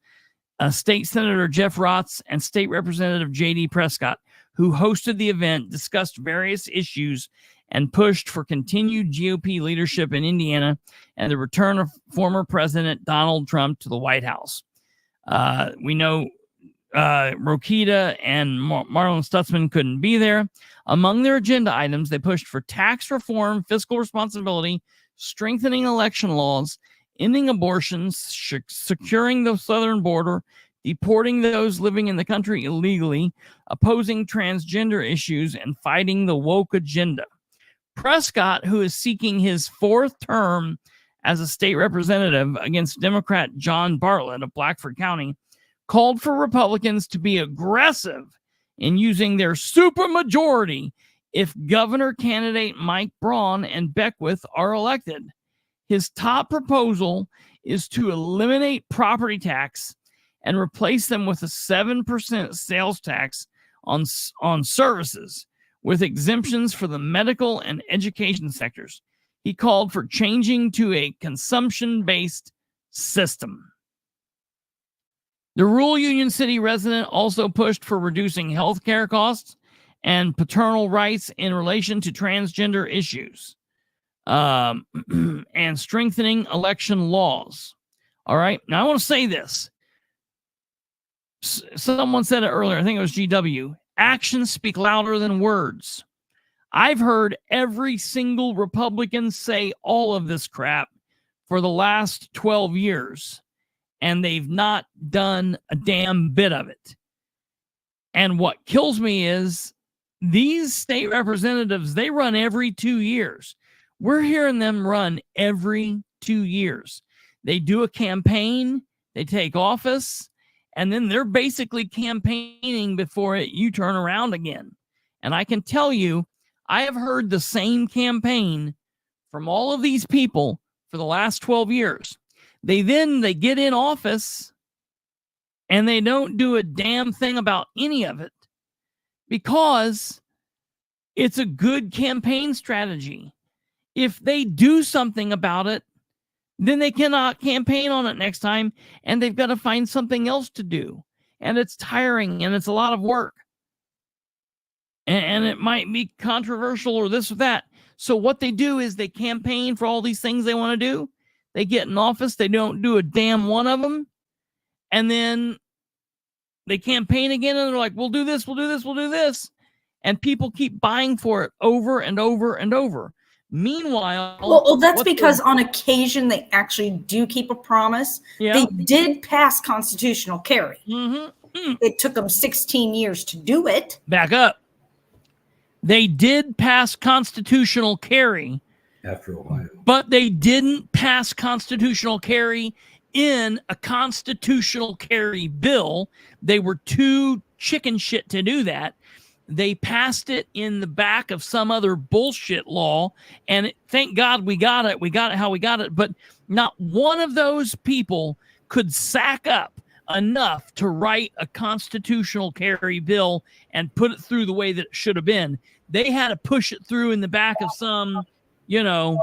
State Senator Jeff Rotz, and State Representative J.D. Prescott, who hosted the event, discussed various issues and pushed for continued GOP leadership in Indiana and the return of former President Donald Trump to the White House. We know Rokita and Marlon Stutzman couldn't be there. Among their agenda items, they pushed for tax reform, fiscal responsibility, strengthening election laws, ending abortions, securing the southern border, deporting those living in the country illegally, opposing transgender issues, and fighting the woke agenda. Prescott, who is seeking his fourth term as a state representative against Democrat John Bartlett of Blackford County, called for Republicans to be aggressive in using their supermajority if governor candidate Mike Braun and Beckwith are elected. His top proposal is to eliminate property tax and replace them with a 7% sales tax on services, with exemptions for the medical and education sectors. He called for changing to a consumption-based system. The rural Union City resident also pushed for reducing health care costs and paternal rights in relation to transgender issues, and strengthening election laws. All right. Now, I want to say this. Someone said it earlier. I think it was GW. Actions speak louder than words. I've heard every single Republican say all of this crap for the last 12 years, and they've not done a damn bit of it. And what kills me is these state representatives, they run every 2 years. We're hearing them run every 2 years. They do a campaign, they take office, and then they're basically campaigning before you turn around again. And I can tell you, I have heard the same campaign from all of these people for the last 12 years. They get in office and they don't do a damn thing about any of it because it's a good campaign strategy. If they do something about it, then they cannot campaign on it next time, and they've got to find something else to do. And it's tiring, and it's a lot of work. And it might be controversial or this or that. So what they do is they campaign for all these things they want to do. They get in office. They don't do a damn one of them. And then they campaign again, and they're like, we'll do this, we'll do this, we'll do this. And people keep buying for it over and over and over. Meanwhile, well, that's because on occasion they actually do keep a promise. Yeah. They did pass constitutional carry. Mm-hmm. It took them 16 years to do it. Back up. They did pass constitutional carry after a while, but they didn't pass constitutional carry in a constitutional carry bill. They were too chicken shit to do that. They passed it in the back of some other bullshit law, and thank God we got it. We got it how we got it, but not one of those people could sack up enough to write a constitutional carry bill and put it through the way that it should have been. They had to push it through in the back of some, you know.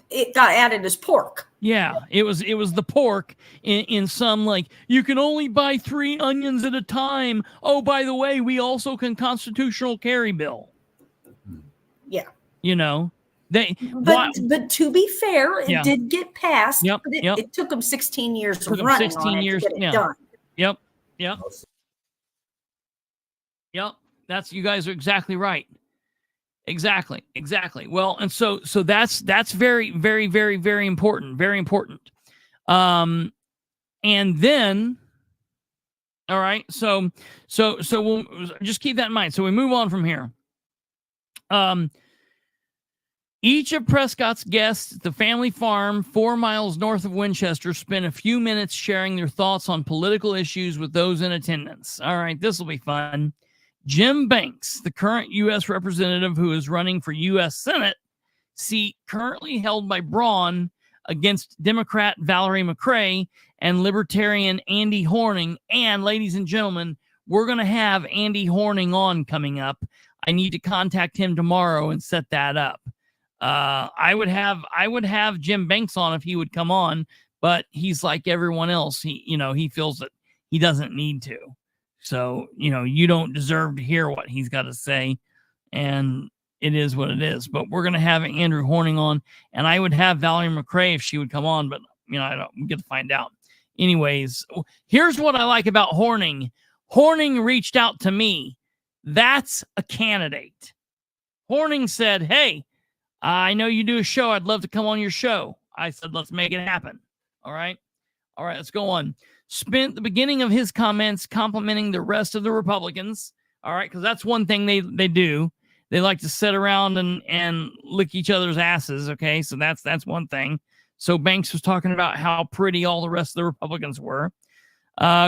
It got added as pork. Yeah, it was the pork in some, like, you can only buy 3 onions at a time. Oh, by the way, we also can constitutional carry bill. Yeah. You know, but to be fair, it did get passed. Yep, but yep. It took them 16 years Took of running 16 on it years, to get it yeah. done. Yep. That's, you guys are exactly right. Exactly. Well, and so that's very, very, very, very important. Very important. And then, all right. So we'll just keep that in mind. So we move on from here. Each of Prescott's guests at the family farm 4 miles north of Winchester spent a few minutes sharing their thoughts on political issues with those in attendance. All right, this will be fun. Jim Banks, the current U.S. representative who is running for U.S. Senate seat currently held by Braun against Democrat Valerie McRae and Libertarian Andy Horning. And ladies and gentlemen, we're going to have Andy Horning on coming up. I need to contact him tomorrow and set that up. I would have Jim Banks on if he would come on, but he's like everyone else. He feels that he doesn't need to. So, you don't deserve to hear what he's got to say, and it is what it is. But we're going to have Andrew Horning on, and I would have Valerie McRae if she would come on, but, we get to find out. Anyways, here's what I like about Horning. Horning reached out to me. That's a candidate. Horning said, hey, I know you do a show. I'd love to come on your show. I said, let's make it happen. All right, let's go on. Spent the beginning of his comments complimenting the rest of the Republicans. All right, because that's one thing they do. They like to sit around and lick each other's asses. Okay, so that's one thing. So Banks was talking about how pretty all the rest of the Republicans were.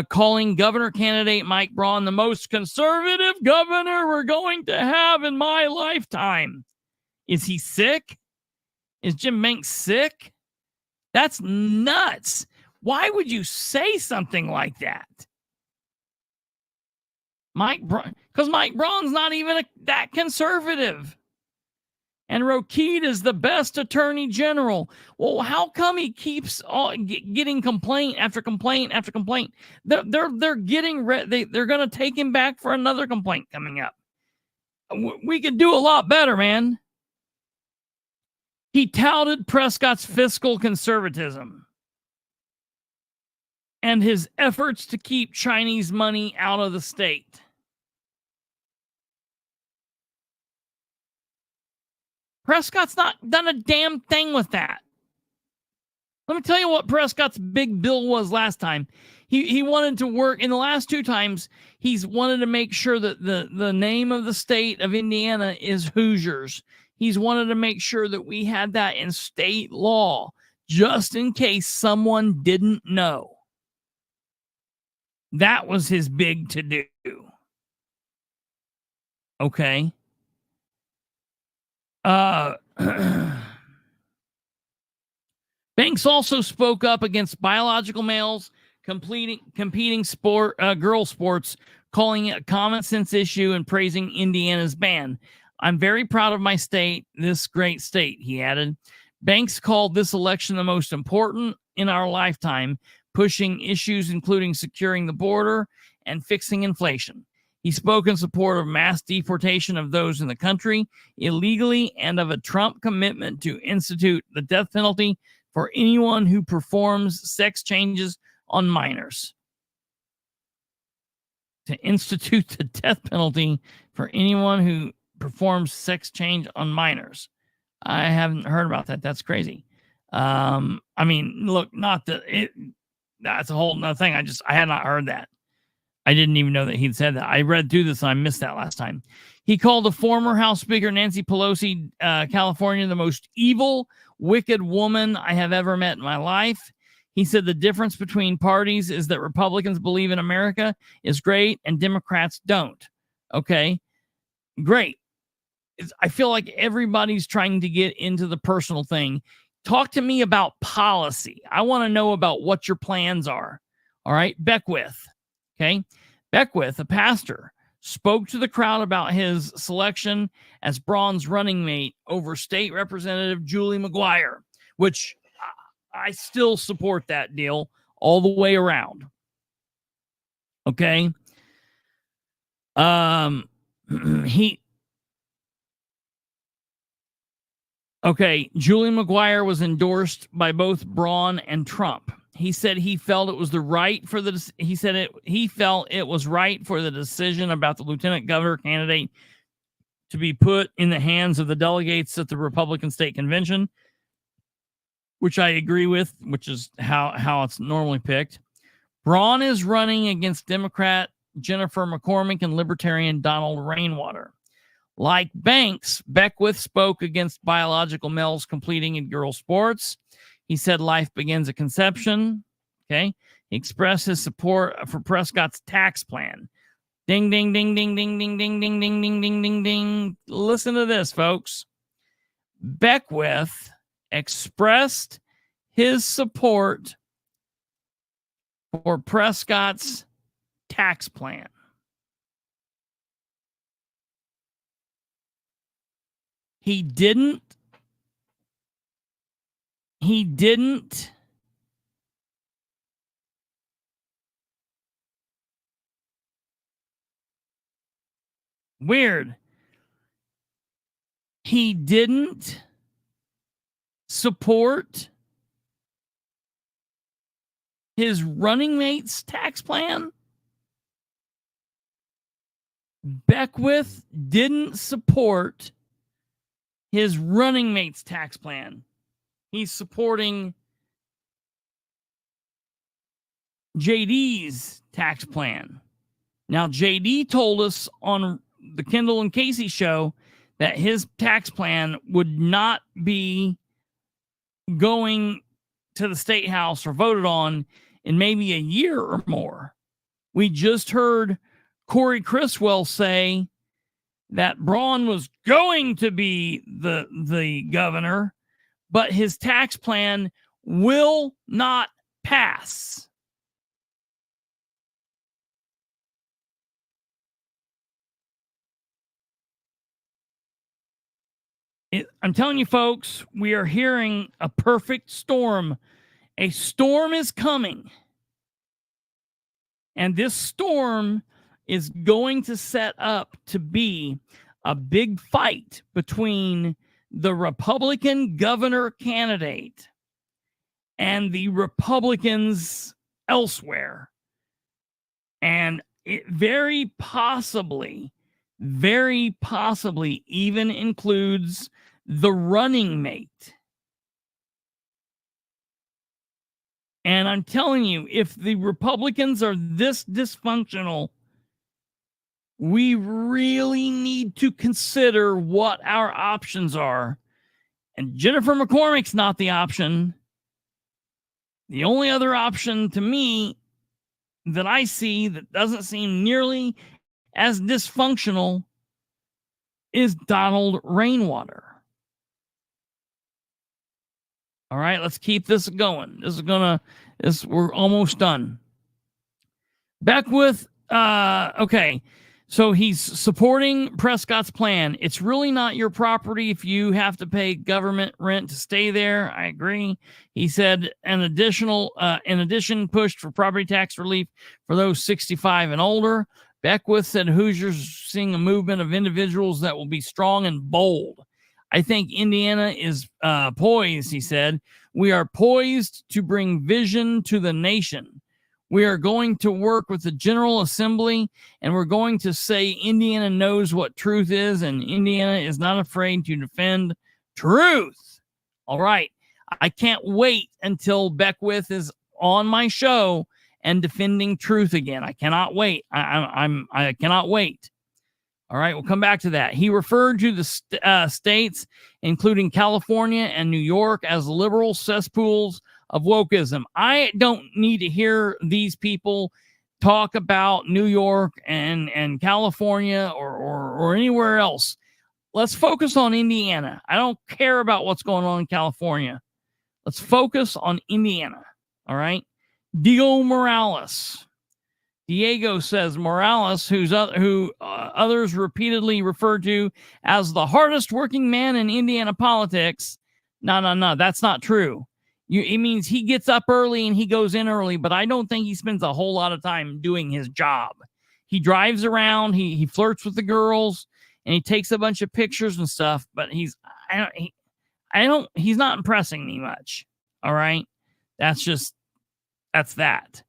Calling governor candidate Mike Braun the most conservative governor we're going to have in my lifetime. Is he sick? Is Jim Banks sick? That's nuts. Why would you say something like that? Because Mike Braun's not even that conservative. And Rokita is the best attorney general. Well, how come he keeps getting complaint after complaint after complaint? They're getting they're going to take him back for another complaint coming up. We could do a lot better, man. He touted Prescott's fiscal conservatism and his efforts to keep Chinese money out of the state. Prescott's not done a damn thing with that. Let me tell you what Prescott's big bill was last time. He wanted to work, in the last 2 times, he's wanted to make sure that the name of the state of Indiana is Hoosiers. He's wanted to make sure that we had that in state law, just in case someone didn't know. That was his big to-do. Okay. Banks also spoke up against biological males competing girl sports, calling it a common sense issue and praising Indiana's ban. I'm very proud of my state, this great state, he added. Banks called this election the most important in our lifetime, pushing issues including securing the border and fixing inflation. He spoke in support of mass deportation of those in the country illegally and of a Trump commitment to institute the death penalty for anyone who performs sex changes on minors. To institute the death penalty for anyone who performs sex change on minors. I haven't heard about that. That's crazy. Look, that's a whole nother thing. I had not heard that. I didn't even know that he'd said that. I read through this and I missed that last time. He called the former House Speaker Nancy Pelosi, California, the most evil, wicked woman I have ever met in my life. He said the difference between parties is that Republicans believe in America is great and Democrats don't. Okay. great. I feel like everybody's trying to get into the personal thing. Talk to me about policy. I want to know about what your plans are. All right. Beckwith. Okay. Beckwith, a pastor, spoke to the crowd about his selection as Braun's running mate over State Representative Julie McGuire, which I still support that deal all the way around. Okay. Julie McGuire was endorsed by both Braun and Trump. He said he felt it was right for the decision about the lieutenant governor candidate to be put in the hands of the delegates at the Republican State Convention, which I agree with, which is how it's normally picked. Braun is running against Democrat Jennifer McCormick and Libertarian Donald Rainwater. Like Banks, Beckwith spoke against biological males completing in girl sports. He said life begins at conception. Okay. He expressed his support for Prescott's tax plan. Ding, ding, ding, ding, ding, ding, ding, ding, ding, ding, ding, ding, ding. Listen to this, folks. Beckwith expressed his support for Prescott's tax plan. He didn't weird. He didn't support his running mate's tax plan. Beckwith didn't support his running mate's tax plan. He's supporting JD's tax plan. Now, JD told us on the Kendall and Casey show that his tax plan would not be going to the state house or voted on in maybe a year or more. We just heard Corey Criswell say that Braun was going to be the governor, but his tax plan will not pass. I'm telling you, folks, we are hearing a perfect storm. A storm is coming. And this storm is going to set up to be a big fight between the Republican governor candidate and the Republicans elsewhere. And it very possibly even includes the running mate. And I'm telling you, if the Republicans are this dysfunctional, we really need to consider what our options are. And Jennifer McCormick's not the option. The only other option to me that I see that doesn't seem nearly as dysfunctional is Donald Rainwater. All right, let's keep this going. We're almost done. Beckwith, okay. So he's supporting Prescott's plan. It's really not your property if you have to pay government rent to stay there. I agree. He said in addition, pushed for property tax relief for those 65 and older. Beckwith said Hoosiers seeing a movement of individuals that will be strong and bold. I think Indiana is poised, he said. We are poised to bring vision to the nation. We are going to work with the General Assembly, and we're going to say Indiana knows what truth is, and Indiana is not afraid to defend truth. All right. I can't wait until Beckwith is on my show and defending truth again. I cannot wait. I cannot wait. All right, we'll come back to that. He referred to the states, including California and New York, as liberal cesspools of wokeism. I don't need to hear these people talk about New York and California or anywhere else. Let's focus on Indiana. I don't care about what's going on in California. Let's focus on Indiana. All right. Diego says Morales, who others repeatedly refer to as the hardest working man in Indiana politics. No, that's not true. It means he gets up early and he goes in early, but I don't think he spends a whole lot of time doing his job. He drives around, he flirts with the girls, and he takes a bunch of pictures and stuff, but he's not impressing me much. All right. That's that.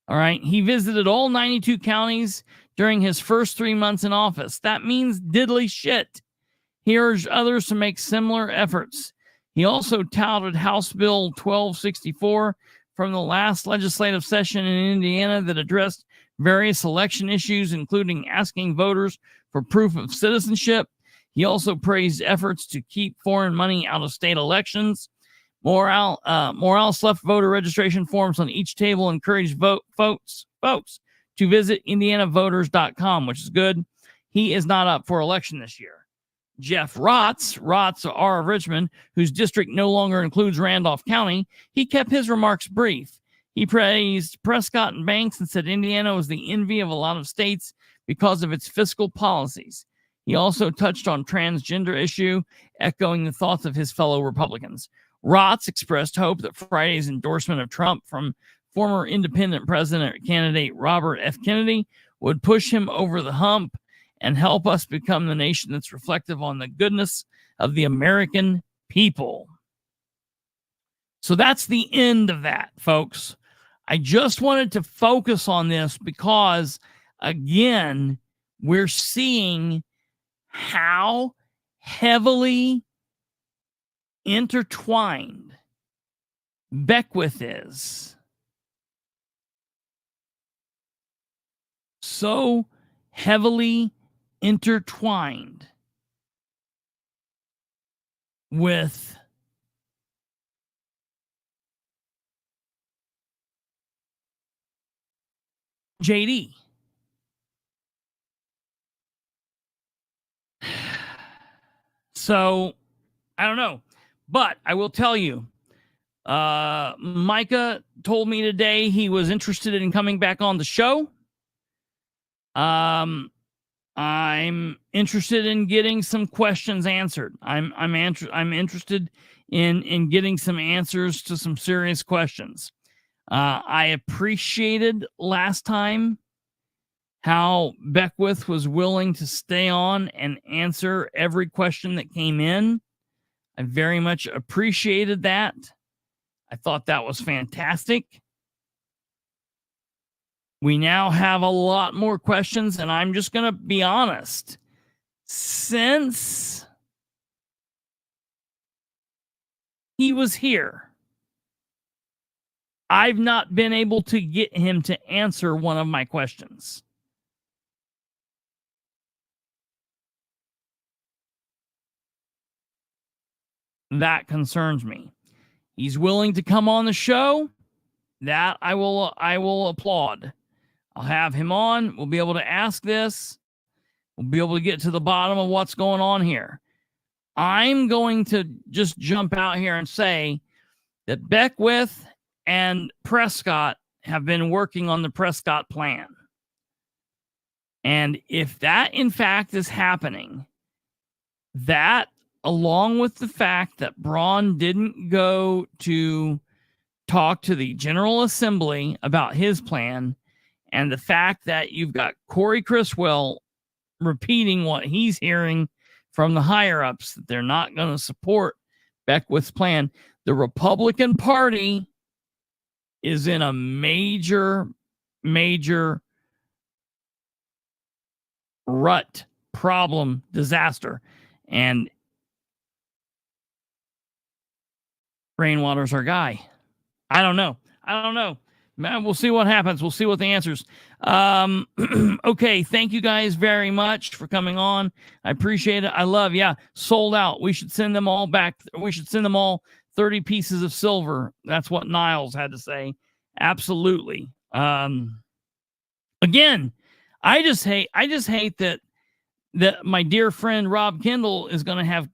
All right. He visited all 92 counties during his first 3 months in office. That means diddly shit. He urged others to make similar efforts. He also touted House Bill 1264 from the last legislative session in Indiana that addressed various election issues, including asking voters for proof of citizenship. He also praised efforts to keep foreign money out of state elections. Morales left voter registration forms on each table and encouraged folks to visit indianavoters.com, which is good. He is not up for election this year. Jeff Rotz R. of Richmond, whose district no longer includes Randolph County, he kept his remarks brief. He praised Prescott and Banks and said Indiana was the envy of a lot of states because of its fiscal policies. He also touched on transgender issue, echoing the thoughts of his fellow Republicans. Rotz expressed hope that Friday's endorsement of Trump from former independent president candidate Robert F. Kennedy would push him over the hump and help us become the nation that's reflective on the goodness of the American people. So that's the end of that, folks. I just wanted to focus on this because, again, we're seeing how heavily intertwined Beckwith is. So heavily intertwined with JD. So I don't know. But I will tell you, Micah told me today he was interested in coming back on the show. I'm interested in getting some questions answered. I'm interested in getting some answers to some serious questions. I appreciated last time how Beckwith was willing to stay on and answer every question that came in. I very much appreciated that. I thought that was fantastic. We now have a lot more questions, and I'm just going to be honest. Since he was here, I've not been able to get him to answer one of my questions. That concerns me. He's willing to come on the show. That I will applaud. I'll have him on. We'll be able to ask this. We'll be able to get to the bottom of what's going on here. I'm going to just jump out here and say that Beckwith and Prescott have been working on the Prescott plan. And if that, in fact, is happening, that, along with the fact that Braun didn't go to talk to the General Assembly about his plan, and the fact that you've got Corey Criswell repeating what he's hearing from the higher-ups, that they're not going to support Beckwith's plan, the Republican Party is in a major rut, problem, disaster. And Rainwater's our guy. I don't know. Man, we'll see what happens. We'll see what the answers. Okay. Thank you guys very much for coming on. I appreciate it. I love, sold out. We should send them all back. We should send them all 30 pieces of silver. That's what Niles had to say. Absolutely. Again, I just hate that my dear friend Rob Kendall is going to have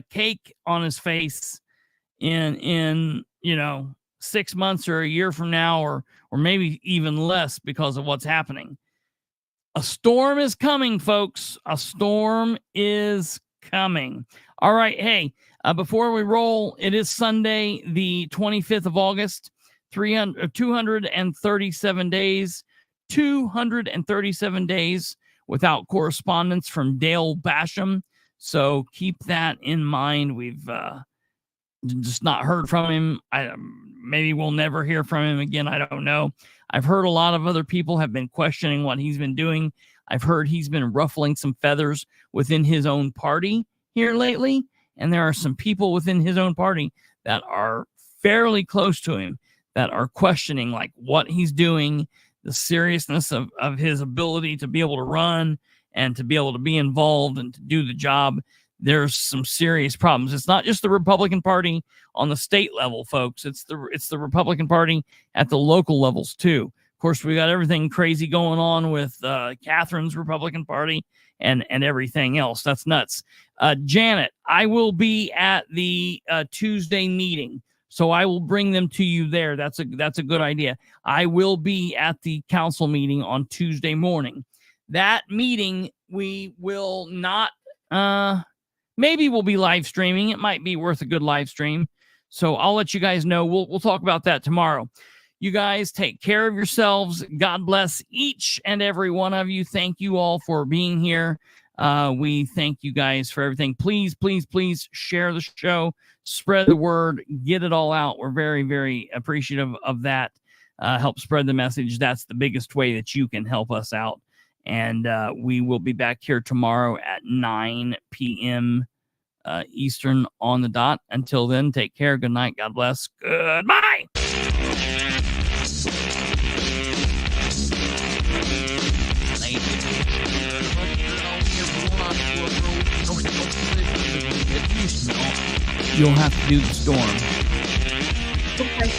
cake on his face in 6 months or a year from now, or maybe even less, because of what's happening. A storm is coming, folks. A storm is coming. All right. Hey, before we roll, it is Sunday, the 25th of August, 237 days, 237 days without correspondence from Dale Basham. So keep that in mind. We've just not heard from him. Maybe we'll never hear from him again. I don't know. I've heard a lot of other people have been questioning what he's been doing. I've heard he's been ruffling some feathers within his own party here lately. And there are some people within his own party that are fairly close to him that are questioning like what he's doing, the seriousness of his ability to be able to run and to be able to be involved and to do the job. There's some serious problems. It's not just the Republican Party on the state level, folks. It's the Republican Party at the local levels too. Of course, we got everything crazy going on with Catherine's Republican Party and everything else. That's nuts. Janet, I will be at the Tuesday meeting, so I will bring them to you there. That's a good idea. I will be at the council meeting on Tuesday morning. That meeting we will not. Maybe we'll be live streaming. It might be worth a good live stream. So I'll let you guys know. We'll talk about that tomorrow. You guys take care of yourselves. God bless each and every one of you. Thank you all for being here. We thank you guys for everything. Please, please, please share the show. Spread the word. Get it all out. We're very, very appreciative of that. Help spread the message. That's the biggest way that you can help us out. And we will be back here tomorrow at 9 p.m. Eastern on the dot. Until then, take care. Good night. God bless. Goodbye. You'll have to do the storm. Okay.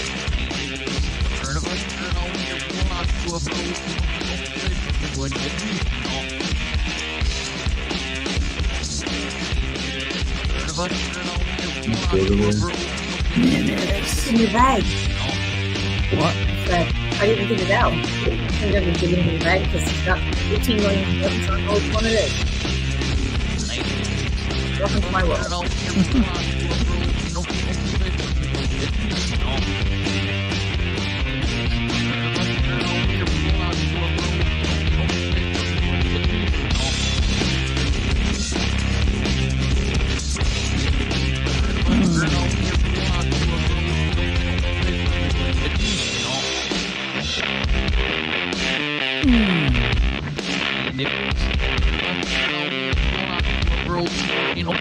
In your bag. What? But I didn't get it out. I never get it in the bag because it's got 15 million buttons on which one it is. Welcome to my world. You know,